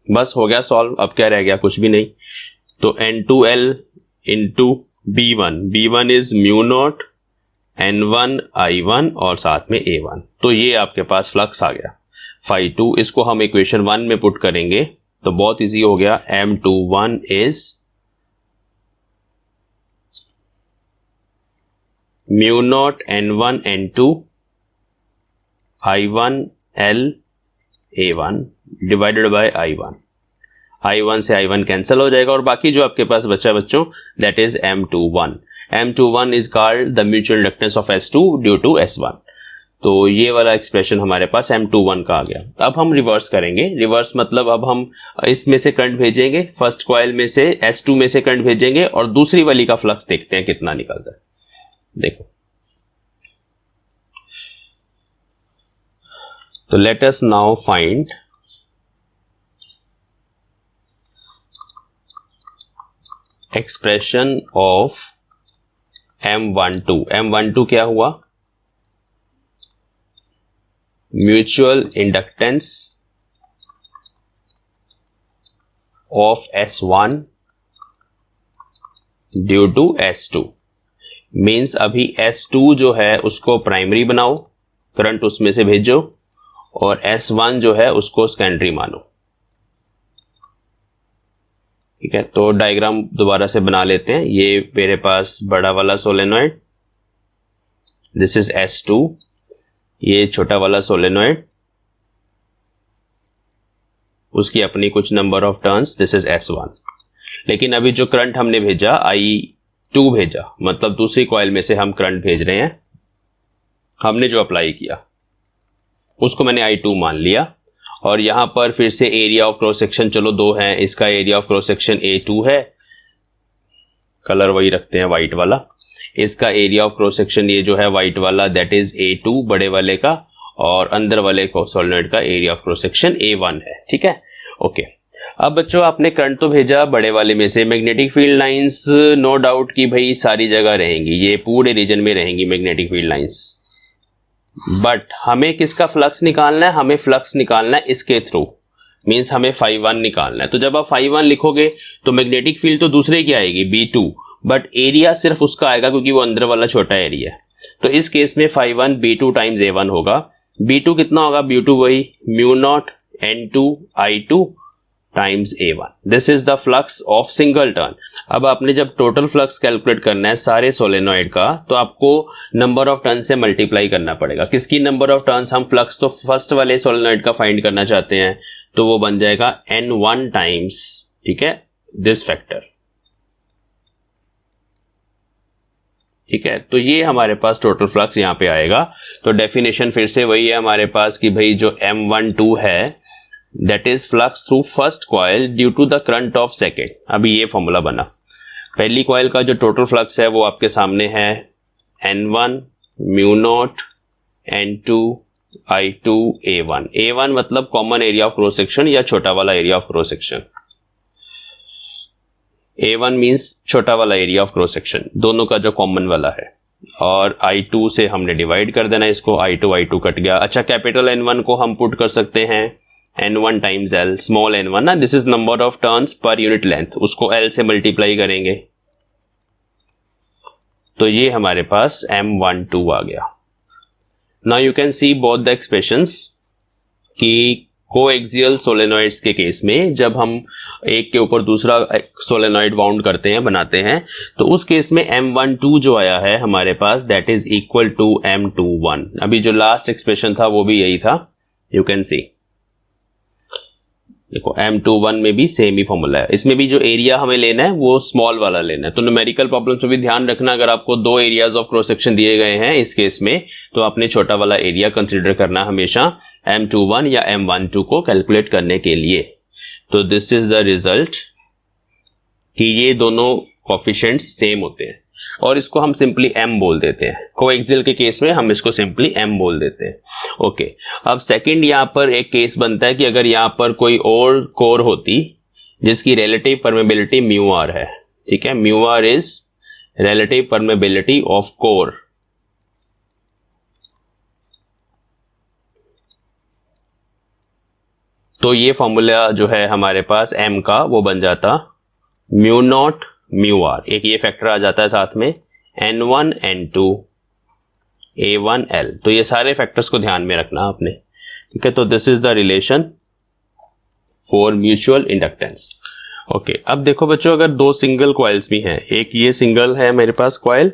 बस हो गया सॉल्व। अब क्या रह गया? कुछ भी नहीं। तो N2L into B1 is mu naught N1 I1 और साथ में A1। तो ये आपके पास फ्लक्स आ गया φ2। इसको हम इक्वेशन 1 में पुट करेंगे तो बहुत इजी हो गया। M21 is mu naught N1 N2 I1 L A1 divided by I1 से I1 कैंसिल हो जाएगा और बाकी जो आपके पास बचा बच्चों that is M21 is called the mutual inductance of S2 due to S1। तो ये वाला एक्सप्रेशन हमारे पास M21 का आ गया। अब हम रिवर्स करेंगे। रिवर्स मतलब अब हम इसमें से करंट भेजेंगे, फर्स्ट कॉइल में से S2 में से करंट भेजेंगे और दूसरी वाली का फ्लक्स देखते हैं कितना निकलता है। देखो, तो let us now find expression of M12 क्या हुआ? Mutual inductance of S1 due to S2। Means अभी S2 जो है उसको प्राइमरी बनाओ, करंट उसमें से भेजो, और S1 जो है उसको सेकेंडरी मानो। ठीक है, तो डायग्राम दोबारा से बना लेते हैं। ये मेरे पास बड़ा वाला सोलेनोइड, दिस इज S2, ये छोटा वाला सोलेनोइड, उसकी अपनी कुछ number of turns, this is S1। लेकिन अभी जो करंट हमने भेजा I2 भेजा, मतलब दूसरी कॉइल में से हम करंट भेज रहे हैं, हमने जो अप्लाई किया उसको मैंने I2 मान लिया। और यहां पर फिर से एरिया ऑफ क्रॉस सेक्शन, चलो दो है, इसका area of cross section A2 है, कलर वही रखते हैं वाइट वाला। इसका एरिया ऑफ क्रॉस सेक्शन ये जो है वाइट वाला, दैट इज A2 बड़े वाले का, और अंदर वाले सोलेनोइड का area of cross section A1 है। ठीक है, ओके। अब बच्चों आपने करंट तो भेजा बड़े वाले में से, magnetic field lines no doubt कि भाई सारी जगह रहेंगी, ये पूरे रीजन में रहेंगी मैग्नेटिक फील्ड लाइंस, बट हमें किसका फ्लक्स निकालना है? हमें फ्लक्स निकालना है इसके थ्रू, मींस हमें φ1 निकालना है। तो जब आप φ1 लिखोगे तो मैग्नेटिक फील्ड तो दूसरे की आएगी B2, बट एरिया सिर्फ उसका आएगा क्योंकि वो अंदर वाला छोटा एरिया है। तो इस केस में φ1 B2 टाइम्स A1 होगा। B2 कितना होगा? B2 वही μ0 N2 I2 times A1। This is the flux of single turn. अब आपने जब टोटल फ्लक्स कैलकुलेट करना है सारे सोलेनोइड का, तो आपको नंबर ऑफ टर्न से मल्टीप्लाई करना पड़ेगा। किसकी नंबर ऑफ टर्न्स? हम फ्लक्स तो फर्स्ट वाले सोलेनोइड का फाइंड करना चाहते हैं, तो वो बन जाएगा N1 टाइम्स, ठीक है, दिस फैक्टर। ठीक है, तो ये हमारे पास टोटल फ्लक्स यहां पे आएगा। तो डेफिनेशन फिर से वही है हमारे पास कि भाई जो M12 है that is flux through first coil due to the current of second. अभी ये फॉर्मूला बना, पहली कॉइल का जो टोटल फ्लक्स है वो आपके सामने है N1 μ0 N2 I2 A1। A1 मतलब common area of cross section या छोटा वाला area of cross section. A1 means छोटा वाला एरिया ऑफ क्रॉस सेक्शन, दोनों का जो कॉमन वाला है। और I2 से हमने डिवाइड कर देना इसको, I2 कट गया। अच्छा, कैपिटल N1 को हम पुट कर सकते हैं N1 times L, small N1 ना, this is number of turns पर यूनिट लेंथ, उसको L से मल्टीप्लाई करेंगे तो ये हमारे पास M12 आ गया। Now you can C both the expressions कि कोएक्सियल सोलेनोइड्स के केस में जब हम एक के ऊपर दूसरा सोलेनोइड वाउंड करते हैं, बनाते हैं, तो उस केस में M12 जो आया है हमारे पास that is equal to M21। अभी जो लास्ट एक्सप्रेशन था वो भी यही था, यू कैन सी, देखो M21 में भी सेम ही फॉर्मूला है। इसमें भी जो एरिया हमें लेना है वो स्मॉल वाला लेना है। तो न्यूमेरिकल प्रॉब्लम्स में भी ध्यान रखना, अगर आपको दो एरियाज ऑफ क्रॉस सेक्शन दिए गए हैं इस केस में, तो आपने छोटा वाला एरिया कंसीडर करना हमेशा M21 या M12 को कैलकुलेट करने के लिए। तो दिस इज द रिजल्ट कि ये दोनों कोफिशिएंट्स सेम होते हैं और इसको हम सिंपली M बोल देते हैं। कोएक्सियल के केस में हम इसको सिंपली M बोल देते हैं। ओके, अब सेकंड यहाँ पर एक केस बनता है कि अगर यहाँ पर कोई और कोर होती जिसकी रिलेटिव परमेबिलिटी μr है, ठीक है, μr is relative permeability of core. तो ये फॉर्मूला जो है हमारे पास M का वो बन जाता μ0 μr, एक ये फैक्टर आ जाता है साथ में N1 N2 A1 L। तो ये सारे फैक्टर्स को ध्यान में रखना आपने, ठीक है। तो this is the relation for mutual inductance. Okay, अब देखो बच्चों, अगर दो सिंगल कॉइल्स भी हैं, एक ये सिंगल है मेरे पास कॉइल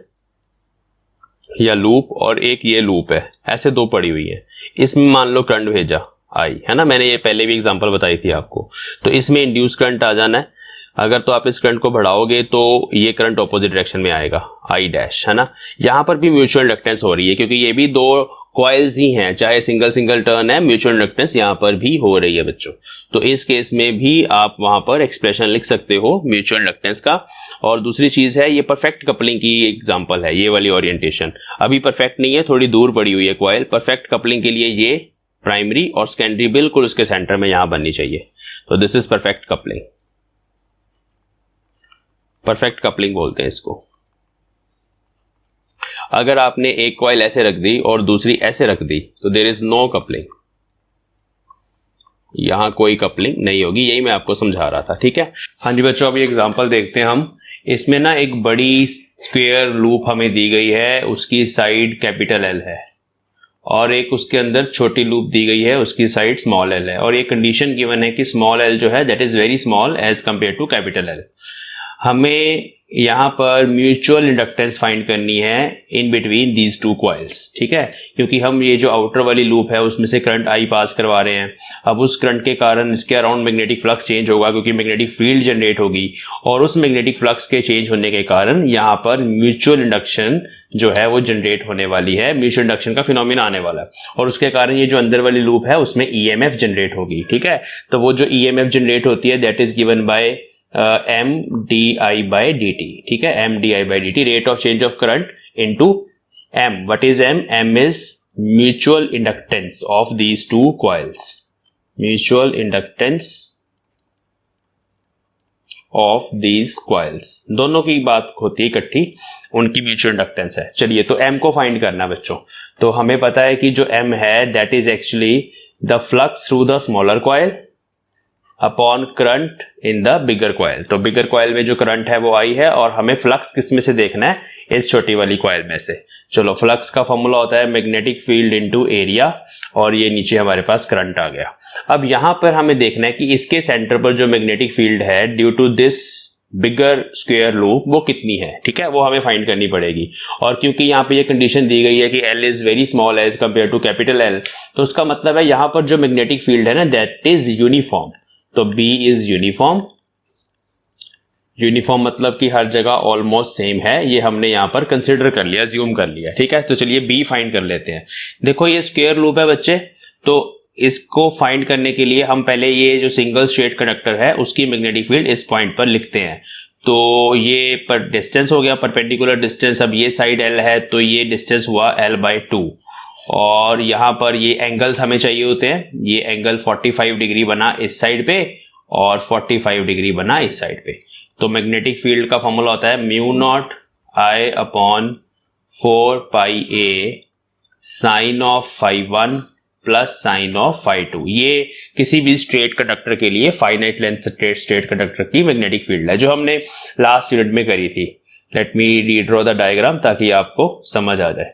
या लूप और एक ये लूप है, ऐसे दो पड़ी हुई है, इसमें मान लो करंट भेजा I, है ना, मैंने ये पहले भी एग्जांपल बताई थी आपको। तो इसमें इंड्यूस करंट आ जाना है। अगर तो आप इस करंट को बढ़ाओगे तो ये करंट ऑपोजिट डायरेक्शन में आएगा I डैश, है ना। यहां पर भी म्यूचुअल इंडक्टेंस हो रही है क्योंकि ये भी दो कॉइल्स ही हैं, चाहे सिंगल सिंगल टर्न है, म्यूचुअल इंडक्टेंस यहां पर भी हो रही है बच्चों। तो इस केस में भी आप वहां पर एक्सप्रेशन लिख सकते हो म्यूचुअल इंडक्टेंस का। और दूसरी चीज है, ये परफेक्ट कपलिंग की एग्जांपल है, ये वाली ओरिएंटेशन अभी परफेक्ट नहीं है, थोड़ी दूर पड़ी हुई है कॉइल। परफेक्ट कपलिंग के लिए ये प्राइमरी और सेकेंडरी बिल्कुल उसके सेंटर में यहां बननी चाहिए। तो this is perfect coupling, perfect coupling बोलते हैं इसको। अगर आपने एक कॉइल ऐसे रख दी और दूसरी ऐसे रख दी तो देयर इज नो कपलिंग, यहां कोई कपलिंग नहीं होगी, यही मैं आपको समझा रहा था, ठीक है। हाँ जी बच्चों, अभी एग्जांपल देखते हैं हम। इसमें ना एक बड़ी स्क्वायर लूप हमें दी गई है, उसकी साइड कैपिटल L है, और एक उसके अंदर छोटी लूप दी गई है, उसकी साइड स्मॉल l है, और ये कंडीशन गिवन है कि स्मॉल l जो है that is very small as compare to capital L। हमें यहाँ पर म्यूचुअल इंडक्टेंस फाइंड करनी है in between these two coils, ठीक है, क्योंकि हम ये जो आउटर वाली लूप है उसमें से करंट आई पास करवा रहे हैं। अब उस करंट के कारण इसके अराउंड मैग्नेटिक फ्लक्स चेंज होगा क्योंकि मैग्नेटिक फील्ड जनरेट होगी, और उस मैग्नेटिक फ्लक्स के चेंज होने के कारण यहाँ पर म्यूचुअल इंडक्शन जो है वो जनरेट होने वाली है, म्यूचुअल इंडक्शन का फिनोमिना आने वाला है, और उसके कारण ये जो अंदर वाली लूप है उसमें ईएमएफ जनरेट होगी, ठीक है। तो वो जो ईएमएफ जनरेट होती है that is given by M D I by D T, ठीक है, M D I by D T, rate of change of current into M. What is M? M is mutual inductance of these two coils, mutual inductance of these coils, दोनों की बात होती है इकट्ठी, उनकी mutual inductance है। चलिए, तो एम को फाइंड करना बच्चों, तो हमें पता है कि जो एम है that is actually the flux through the smaller coil upon current in the bigger coil. तो बिगर कॉइल में जो करंट है वो आई है, और हमें फ्लक्स किस में से देखना है? इस छोटी वाली कॉइल में से। चलो, फ्लक्स का फॉर्मूला होता है मैग्नेटिक फील्ड इनटू एरिया, और ये नीचे हमारे पास करंट आ गया। अब यहां पर हमें देखना है कि इसके सेंटर पर जो मैग्नेटिक फील्ड है due to this bigger square loop वो कितनी है, ठीक है, वो हमें फाइंड करनी पड़ेगी। और क्योंकि यहाँ पे ये कंडीशन दी गई है कि L is very small as compare to capital L, तो उसका मतलब है यहाँ पर जो मैग्नेटिक फील्ड है ना दैट इज यूनिफॉर्म। तो B इज यूनिफॉर्म, यूनिफॉर्म मतलब कि हर जगह ऑलमोस्ट सेम है, ये हमने यहाँ पर कंसिडर कर लिया, ज्यूम कर लिया, ठीक है। तो चलिए B फाइंड कर लेते हैं। देखो, ये स्क्वायर लूप है बच्चे, तो इसको फाइंड करने के लिए हम पहले ये जो सिंगल स्ट्रेट कंडक्टर है उसकी मैग्नेटिक फील्ड इस पॉइंट पर लिखते हैं। तो ये पर डिस्टेंस हो गया, परपेंडिकुलर डिस्टेंस। अब ये साइड L है तो ये डिस्टेंस हुआ L/2, और यहाँ पर ये एंगल्स हमें चाहिए होते हैं। ये एंगल 45 डिग्री बना इस साइड पे और 45 डिग्री बना इस साइड पे। तो मैग्नेटिक फील्ड का फॉर्मूला होता है mu nought I upon 4πA sine of φ1 plus sine of φ2। ये किसी भी स्ट्रेट कंडक्टर के लिए फाइनाइट लेंथ स्ट्रेट कंडक्टर की मैग्नेटिक फील्ड है, जो हमने लास्ट यूनिट में करी थी। Let me redraw the diagram ताकि आपको समझ आ जाए।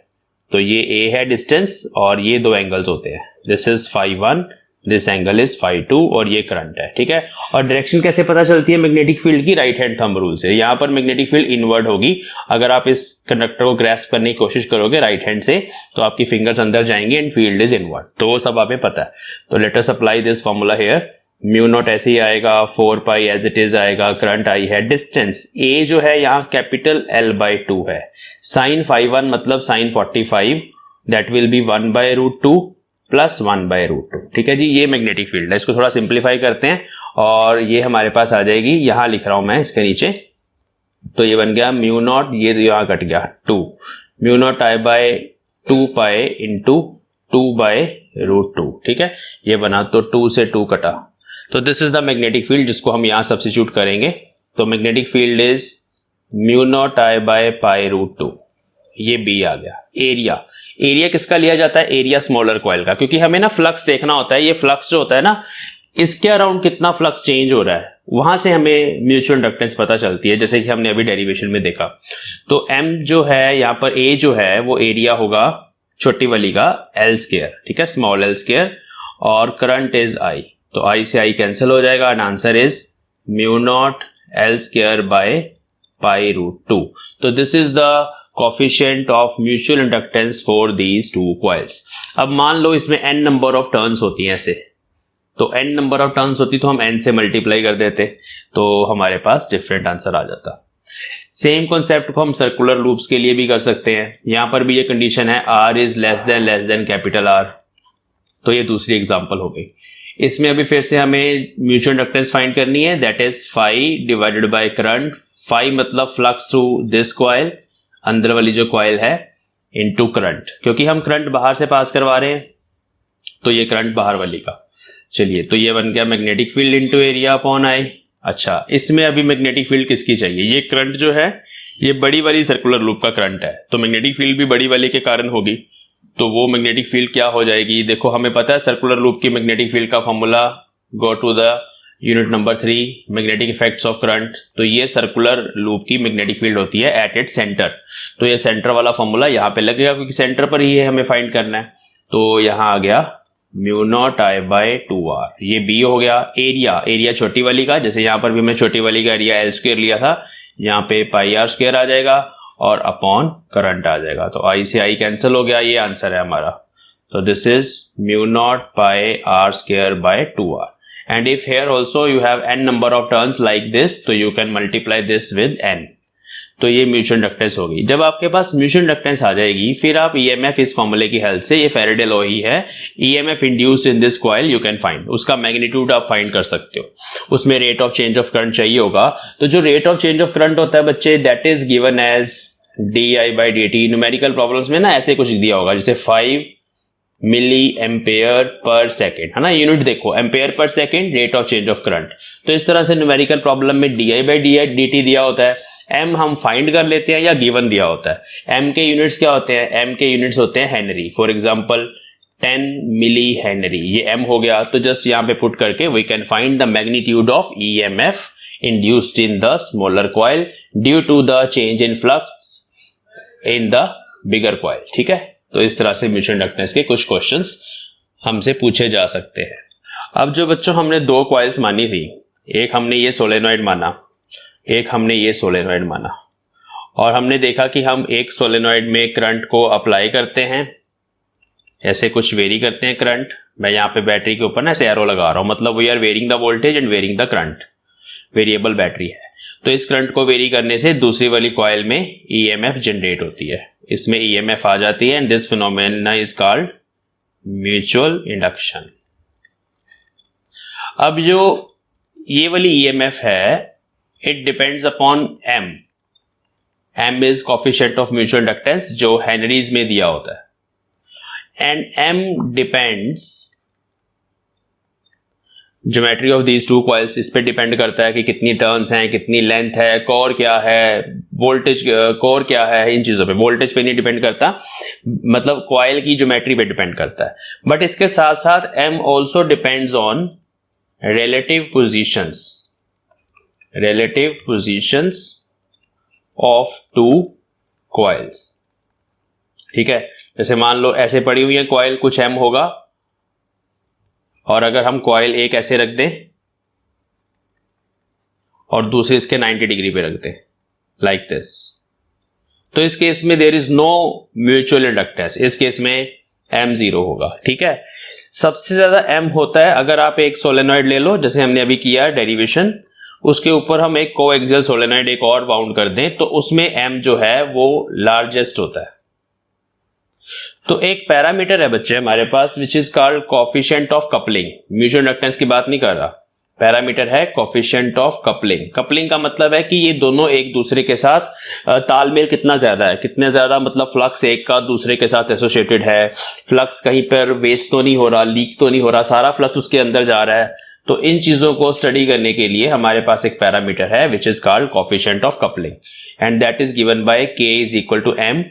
तो ये A है डिस्टेंस, और ये दो एंगल्स होते हैं, this is φ1, this angle is φ2, और ये करंट है, ठीक है। और डायरेक्शन कैसे पता चलती है मैग्नेटिक फील्ड की? राइट हैंड थंब रूल से। यहाँ पर मैग्नेटिक फील्ड इनवर्ड होगी। अगर आप इस कंडक्टर को ग्रैस्प करने की कोशिश करोगे राइट हैंड से तो आपकी फिंगर्स अंदर जाएंगे एंड फील्ड इज इनवर्ड। तो वो सब हमें पता है। तो let us apply this formula here. Mu naught ऐसे ही आएगा, 4π एज इट इज आएगा, करंट आई है, डिस्टेंस A जो है यहाँ कैपिटल L/2 है, साइन φ1 मतलब sine 45, that will be 1/√2 plus 1/√2, ठीक है जी। ये मैग्नेटिक फील्ड है। इसको थोड़ा सिंप्लीफाई करते हैं और ये हमारे पास आ जाएगी, यहां लिख रहा हूं मैं इसके नीचे। तो ये बन गया म्यू नॉट, ये यहां कट गया 2, म्यू नॉट I/2π इंटू 2/√2, ठीक है, ये बना। तो 2 से 2 कटा, तो this is the magnetic field जिसको हम यहां सब्स्टिट्यूट करेंगे। तो magnetic field is mu not I/π√2, ये B आ गया। एरिया, एरिया किसका लिया जाता है? एरिया स्मॉलर कॉइल का, क्योंकि हमें ना फ्लक्स देखना होता है। ये फ्लक्स जो होता है ना, इसके अराउंड कितना फ्लक्स चेंज हो रहा है, वहां से हमें म्यूचुअल इंडक्टेंस पता चलती है, जैसे कि हमने अभी डेरिवेशन में देखा। तो M जो है यहाँ पर, A जो है वो एरिया होगा छोटी वाली का L², ठीक है, स्मॉल L², और करंट इज I। तो I से I कैंसिल हो जाएगा and answer is mu not L²/π√2। तो this is the coefficient of mutual inductance for these two coils. अब मान लो इसमें n नंबर ऑफ टर्न्स होती हैं ऐसे, तो n नंबर ऑफ टर्न्स होती तो हम n से मल्टीप्लाई कर देते तो हमारे पास डिफरेंट आंसर आ जाता। सेम कॉन्सेप्ट को हम सर्कुलर लूप्स के लिए भी कर सकते हैं। यहां पर भी ये कंडीशन है R is less then capital R। तो ये दूसरी एग्जांपल हो गई। इसमें अभी फिर से हमें म्यूचुअल इंडक्टेंस फाइंड करनी है, that is φ divided by current. φ मतलब फ्लक्स थ्रू दिस कॉइल, अंदर वाली जो कॉइल है, इनटू करंट, क्योंकि हम करंट बाहर से पास करवा रहे हैं तो ये करंट बाहर वाली का। चलिए, तो ये बन गया magnetic field into area upon I। अच्छा, इसमें अभी मैग्नेटिक फील्ड किसकी चाहिए? ये करंट जो है ये बड़ी वाली सर्कुलर लूप का करंट है, तो मैग्नेटिक फील्ड भी बड़ी वाली के कारण होगी। तो वो मैग्नेटिक फील्ड क्या हो जाएगी? देखो, हमें पता है सर्कुलर लूप की मैग्नेटिक फील्ड का formula, go to the unit number 3, magnetic effects of current. तो ये सर्कुलर लूप की मैग्नेटिक फील्ड होती है एट इट्स सेंटर। तो ये सेंटर वाला फॉर्मूला यहाँ पे लगेगा क्योंकि सेंटर पर ही है हमें फाइंड करना है। तो यहाँ आ गया mu not I bye 2r। ये बी हो गया। एरिया छोटी वाली का, जैसे यहाँ पर भी मैं छोटी वाली का एरिया L स्क्वायर लिया था, यहाँ पे पाई आर स्क्वायर आ जाएगा और अपॉन करंट आ जाएगा। तो आई से आई कैंसिल हो गया, ये आंसर है हमारा। तो this is mu nought pi r square by 2r। And if here also you have n number of turns like this, तो you can multiply this with n। तो ये म्यूचुअल इंडक्टेंस होगी। जब आपके पास म्यूचुअल इंडक्टेंस आ जाएगी, फिर आप EMF इस फॉर्मूले की हेल्प से, ये फैराडे लॉ ही है, EMF induced in this coil you can find, उसका मैग्नीट्यूड आप फाइंड कर सकते हो। उसमें rate of change of current चाहिए होगा। तो जो rate of change of current होता है बच्चे, that is given as di/dt। Numerical problems में ना ऐसे कुछ दिया होगा, जैसे 5 मिली एम्पेयर पर सेकेंड, है ना। यूनिट देखो, ampere per second, rate of change of current. तो इस तरह से न्यूमेरिकल प्रॉब्लम में di/dt दिया होता है, m हम फाइंड कर लेते हैं या गिवन दिया होता है। m के यूनिट्स क्या होते हैं? m के यूनिट्स होते हैं henry. For example 10 millihenry, ये m हो गया। तो जस्ट यहाँ पे पुट करके we can find the magnitude of EMF induced in the smaller coil due to the change in flux in the bigger coil. ठीक है, तो इस तरह से म्यूचुअल इंडक्टेंस के कुछ क्वेश्चंस हमसे पूछे जा सकते हैं। अब जो बच्चों हमने दो कॉइल्स मानी थी, एक हमने ये सोलेनॉइड माना, एक हमने ये सोलेनॉइड माना, और हमने देखा कि हम एक सोलेनॉइड में करंट को अप्लाई करते हैं, ऐसे कुछ वेरी करते हैं करंट। मैं यहाँ पे बैटरी के ऊपर ना ऐसे एरो लगा रहा हूँ, मतलब we are varying the voltage and varying the current, variable battery है। तो इस करंट को वेरी करने से दूसरी वाली कॉइल में ईएमएफ जनरेट होती है, इसमें ईएमएफ आ जाती है, and this phenomena is called mutual induction. अब जो ये वाली ईएमएफ है, it depends upon m। m is coefficient of mutual inductance, जो हेनरीज में दिया होता है, and m depends, geometry of these two coils इस पे डिपेंड करता है कि कितनी टर्न्स हैं, कितनी लेंथ है, कोर क्या है, वोल्टेज कोर क्या है, इन चीजों पे। वोल्टेज पे नहीं डिपेंड करता, मतलब कॉइल की ज्योमेट्री पे डिपेंड करता है। बट इसके साथ साथ m also depends on relative positions of two coils। ठीक है, जैसे मान लो ऐसे पड़ी हुई है कॉइल, कुछ m होगा, और अगर हम कॉइल एक ऐसे रख दें और दूसरे इसके 90 डिग्री पे रख दें, लाइक दिस, तो इस केस में there is no mutual inductance, इस केस में m 0 होगा। ठीक है, सबसे ज्यादा m होता है अगर आप एक सोलेनॉइड ले लो, जैसे हमने अभी किया डेरिवेशन, उसके ऊपर हम एक कोएक्सियल सोलेनॉइड एक और बाउंड कर दें, तो उसमें m जो है वो लार्जेस्ट होता है। तो एक पैरामीटर है बच्चे हमारे पास which is called coefficient of coupling. Mutual inductance की बात नहीं कर रहा, पैरामीटर है कोएफिशिएंट ऑफ कपलिंग। कपलिंग का मतलब है कि ये दोनों एक दूसरे के साथ तालमेल कितना ज्यादा है, कितने ज्यादा, मतलब फ्लक्स एक का दूसरे के साथ एसोसिएटेड है, फ्लक्स कहीं पर वेस्ट तो नहीं हो रहा, लीक तो नहीं हो रहा, सारा फ्लक्स उसके अंदर जा रहा है। तो इन चीजों को स्टडी करने के लिए हमारे पास एक पैरामीटर है which is called coefficient of coupling, and that is given by k is equal to m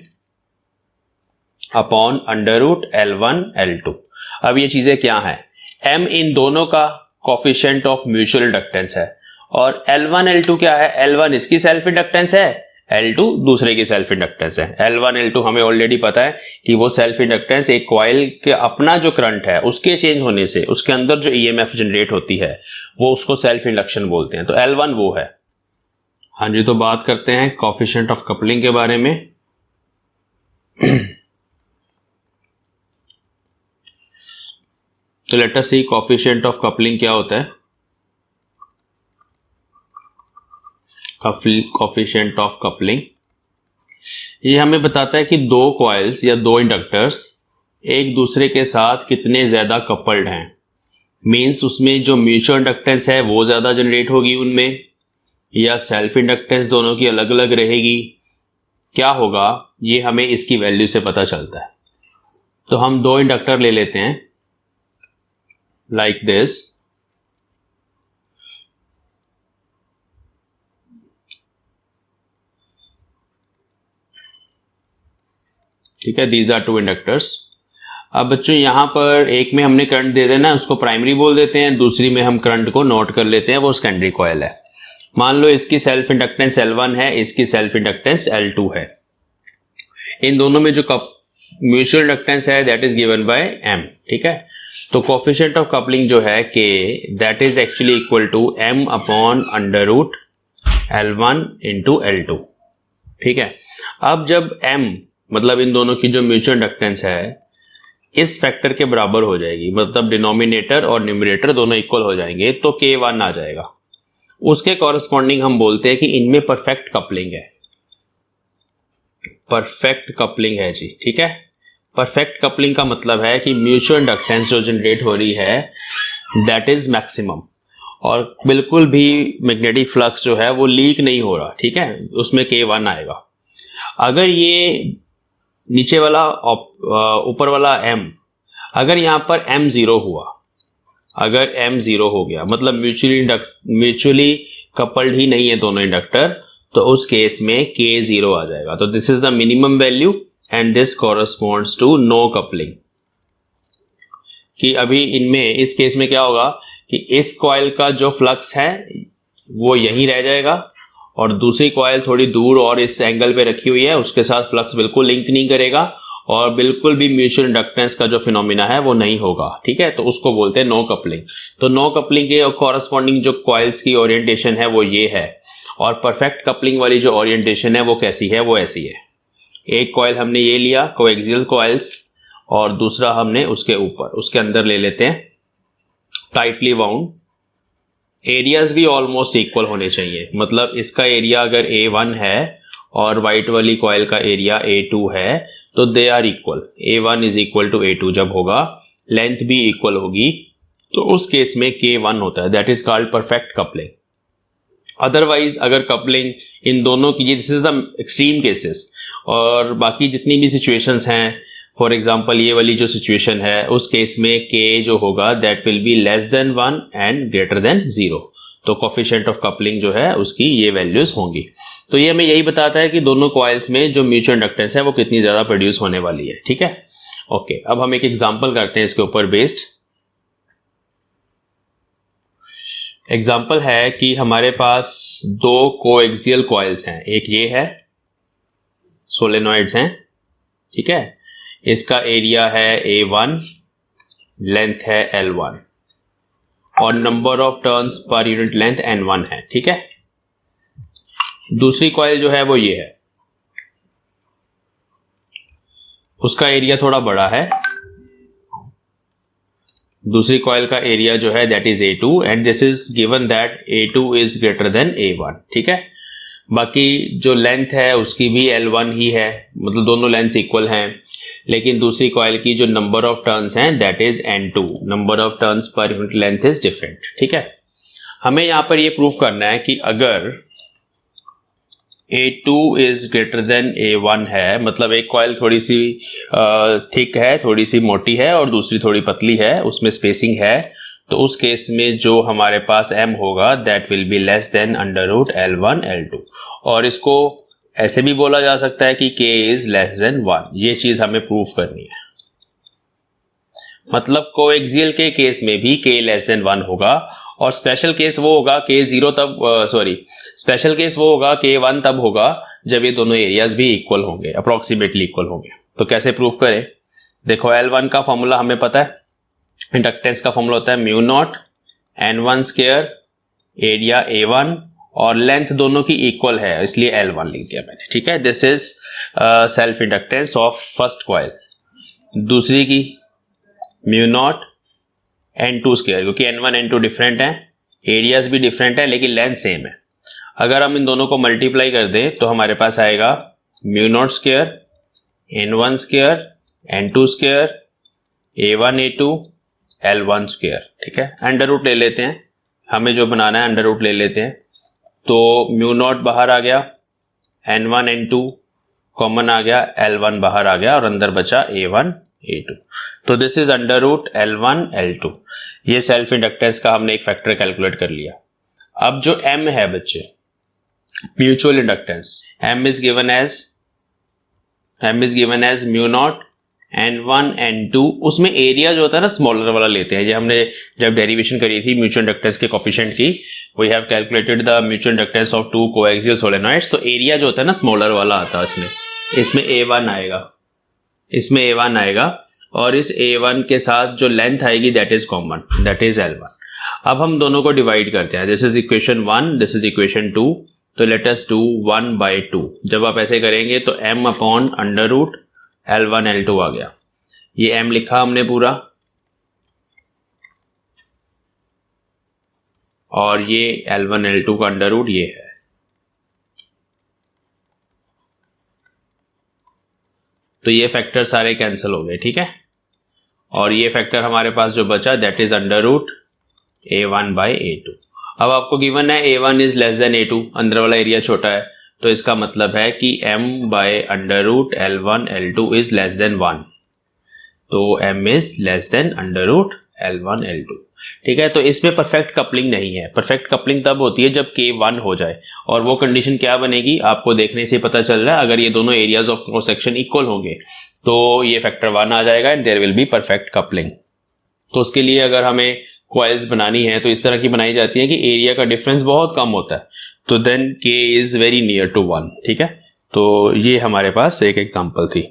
upon √L1 L2। अब ये चीजें क्या हैं? m इन दोनों का कोएफिशिएंट ऑफ म्यूचुअल इंडक्टेंस है, और L1 L2 क्या है? L1 इसकी सेल्फ इंडक्टेंस है, L2 दूसरे की सेल्फ इंडक्टेंस है। L1 L2 हमें ऑलरेडी पता है कि वो सेल्फ इंडक्टेंस एक कॉइल के अपना जो करंट है उसके चेंज होने से उसके अंदर जो ईएमएफ जनरेट होती है वो उसको सेल्फ इंडक्शन बोलते हैं। तो L1 वो है। हाँ जी, तो बात करते हैं कोएफिशिएंट ऑफ कपलिंग के बारे में। तो let us see coefficient of coupling क्या होता है। कोएफिशिएंट ऑफ कपलिंग ये हमें बताता है कि दो कॉइल्स या दो इंडक्टर्स एक दूसरे के साथ कितने ज्यादा कपल्ड हैं। मींस उसमें जो म्यूचुअल इंडक्टेंस है वो ज्यादा जनरेट होगी उनमें, या सेल्फ इंडक्टेंस दोनों की अलग अलग रहेगी, क्या होगा ये हमें इसकी वैल्यू से पता चलता है। तो हम दो इंडक्टर ले लेते हैं लाइक दिस, ठीक है, दीज आर टू इंडक्टर्स। अब बच्चों यहां पर एक में हमने करंट दे देना है, उसको प्राइमरी बोल देते हैं, दूसरी में हम करंट को नोट कर लेते हैं, वो सेकेंडरी कॉइल है। मान लो इसकी सेल्फ इंडक्टेंस L1 है, इसकी सेल्फ इंडक्टेंस L2 है। इन दोनों में जो म्यूचुअल इंडक्टेंस है that is given bye M। ठीक है, तो कोफिशिएंट ऑफ कपलिंग जो है K, that is actually equal to m upon under root L1 into L2। ठीक है, अब जब m मतलब इन दोनों की जो म्यूचुअल इंडक्टेंस है इस फैक्टर के बराबर हो जाएगी, मतलब डिनोमिनेटर और न्यूमरेटर दोनों इक्वल हो जाएंगे, तो K1 आ जाएगा। उसके कॉरस्पॉन्डिंग हम बोलते हैं कि इनमें परफेक्ट कपलिंग है, परफेक्ट कपलिंग है जी। ठीक है, परफेक्ट कपलिंग का मतलब है कि म्यूचुअल इंडक्टेंस जो जनरेट हो रही है दैट इज मैक्सिमम, और बिल्कुल भी मैग्नेटिक फ्लक्स जो है वो लीक नहीं हो रहा। ठीक है, उसमें K1 आएगा। अगर ये नीचे वाला ऊपर वाला M, अगर यहां पर M जीरो हुआ, अगर M जीरो हो गया मतलब म्यूचुअली कपल्ड ही नहीं है दोनों इंडक्टर, तो उस केस में K जीरो आ जाएगा। तो this is the minimum value and this corresponds to no coupling. कि अभी इनमें इस केस में क्या होगा कि इस कॉइल का जो फ्लक्स है वो यहीं रह जाएगा, और दूसरी कॉइल थोड़ी दूर और इस एंगल पे रखी हुई है, उसके साथ फ्लक्स बिल्कुल लिंक नहीं करेगा और बिल्कुल भी म्यूचुअल इंडक्टेंस का जो फिनोमिना है वो नहीं होगा। ठीक है, तो उसको बोलते हैं नो कपलिंग। तो नो कपलिंग के कॉरस्पॉन्डिंग जो कॉइल्स की ओरिएंटेशन है वो ये है, और परफेक्ट कपलिंग वाली जो ओरिएंटेशन है वो कैसी है, वो ऐसी है। एक कॉइल हमने ये लिया कोएक्सियल कॉइल्स, और दूसरा हमने उसके ऊपर उसके अंदर ले लेते हैं टाइटली बाउंड। एरियाज भी ऑलमोस्ट इक्वल होने चाहिए, मतलब इसका एरिया अगर A1 है और वाइट वाली कॉइल का एरिया A2 है तो they are equal. A1 is equal to A2 जब होगा, लेंथ भी इक्वल होगी, तो उस केस में K1 होता है, that is called perfect coupling. Otherwise अगर कपलिंग इन दोनों की, this is the extreme cases, और बाकी जितनी भी सिचुएशंस हैं, फॉर एग्जाम्पल ये वाली जो सिचुएशन है उस केस में K जो होगा that will be less than 1 and greater than 0। तो कोफिशिएंट ऑफ कपलिंग जो है उसकी ये वैल्यूज होंगी। तो ये हमें यही बताता है कि दोनों कॉइल्स में जो म्यूचुअल इंडक्टेंस है वो कितनी ज्यादा प्रोड्यूस होने वाली है। ठीक है, ओके, अब हम एक एग्जांपल करते हैं इसके ऊपर बेस्ड। एग्जांपल है कि हमारे पास दो कोएक्सियल कॉइल्स हैं, एक ये है, सोलेनॉइड्स हैं। ठीक है, इसका एरिया है A1, लेंथ है L1 और नंबर ऑफ टर्न्स पर यूनिट लेंथ N1 है। ठीक है, दूसरी कॉइल जो है वो ये है, उसका एरिया थोड़ा बड़ा है, दूसरी कॉइल का एरिया जो है that is A2 and this is given that A2 is greater than A1। ठीक है, बाकी जो लेंथ है उसकी भी L1 ही है, मतलब दोनों लेंथ इक्वल हैं, लेकिन दूसरी कॉइल की जो नंबर ऑफ टर्न्स हैं that is N2, number of turns पर यूनिट लेंथ इज डिफरेंट। ठीक है, हमें यहां पर ये प्रूव करना है कि अगर A2 is greater than A1 है, मतलब एक कॉइल थोड़ी सी थिक है, थोड़ी सी मोटी है और दूसरी थोड़ी पतली है, उसमें स्पेसिंग है, तो उस केस में जो हमारे पास M होगा that will be less than under root L1 L2, और इसको ऐसे भी बोला जा सकता है कि K इज लेस देन 1। ये चीज हमें प्रूव करनी है, मतलब कोएक्सियल के केस में भी K लेस देन 1 होगा, और स्पेशल केस वो होगा K0 तब स्पेशल केस वो होगा K1 तब होगा जब ये दोनों एरियाज भी इक्वल होंगे, अप्रोक्सीमेटली इक्वल होंगे। तो कैसे प्रूव करें, देखो L1 का फॉर्मूला हमें पता है, इंडक्टेंस का फॉर्मूला होता है mu naught N1 square, area A1 और लेंथ दोनों की इक्वल है इसलिए L1 लिख दिया मैंने। ठीक है, this is self inductance of first coil. दूसरी की म्यू नॉट N2 स्क्वायर, क्योंकि N1 N2 डिफरेंट है, एरियाज भी डिफरेंट है लेकिन लेंथ सेम है। अगर हम इन दोनों को मल्टीप्लाई कर दें तो हमारे पास आएगा mu naught square N1 square N2 square A1 A2 L1 square. ठीक है, अंडर रूट ले लेते हैं, हमें जो बनाना है अंडर रूट ले लेते हैं, तो म्यू नॉट बाहर आ गया, N1 N2 कॉमन आ गया, L1 बाहर आ गया और अंदर बचा A1 A2। तो this is under root L1 L2। ये सेल्फ इंडक्टेंस का हमने एक फैक्टर कैलकुलेट कर लिया। अब जो M है बच्चे, mutual inductance, M is given as mu naught N1 N2, उसमें एरिया जो होता है ना स्मॉलर वाला लेते हैं। ये हमने जब डेरिवेशन करी थी म्यूचुअल इंडक्टेंस के कोफिशिएंट की, we have calculated the mutual inductance of two coaxial solenoids, तो एरिया जो होता है ना स्मॉलर वाला आता है इसमें A1 आएगा, इसमें A1 आएगा, और इस A1 के साथ जो लेंथ आएगी that is common, that is L1। अब हम दोनों को डिवाइड करते हैं, this is equation 1, this is equation 2, तो लेट अस डू 1/2। जब आप ऐसे करेंगे तो m upon under root L1 L2 आ गया, ये m लिखा हमने पूरा, और ये L1 L2 का अंडर रूट ये है। तो ये फैक्टर सारे कैंसिल हो गए, ठीक है। और ये फैक्टर हमारे पास जो बचा that is under root A1/A2। अब आपको गिवन है A1 is less then A2, अंदर वाला एरिया छोटा है, तो इसका मतलब है कि m by under root L1 L2 is less than 1, तो m is less than under root L1 L2, ठीक है। तो इसमें परफेक्ट कपलिंग नहीं है, परफेक्ट कपलिंग तब होती है जब K 1 हो जाए, और वो कंडीशन क्या बनेगी आपको देखने से पता चल रहा है, अगर ये दोनों areas of cross section equal होंगे तो ये फैक्टर 1 आ जाएगा and there will be perfect coupling. तो उसके लिए अगर हमें कॉइल्स बनानी है तो इस तरह की बनाई जाती है कि एरिया का डिफरेंस बहुत कम होता है, तो then K is very near to 1, ठीक है। तो ये हमारे पास एक एग्जांपल थी।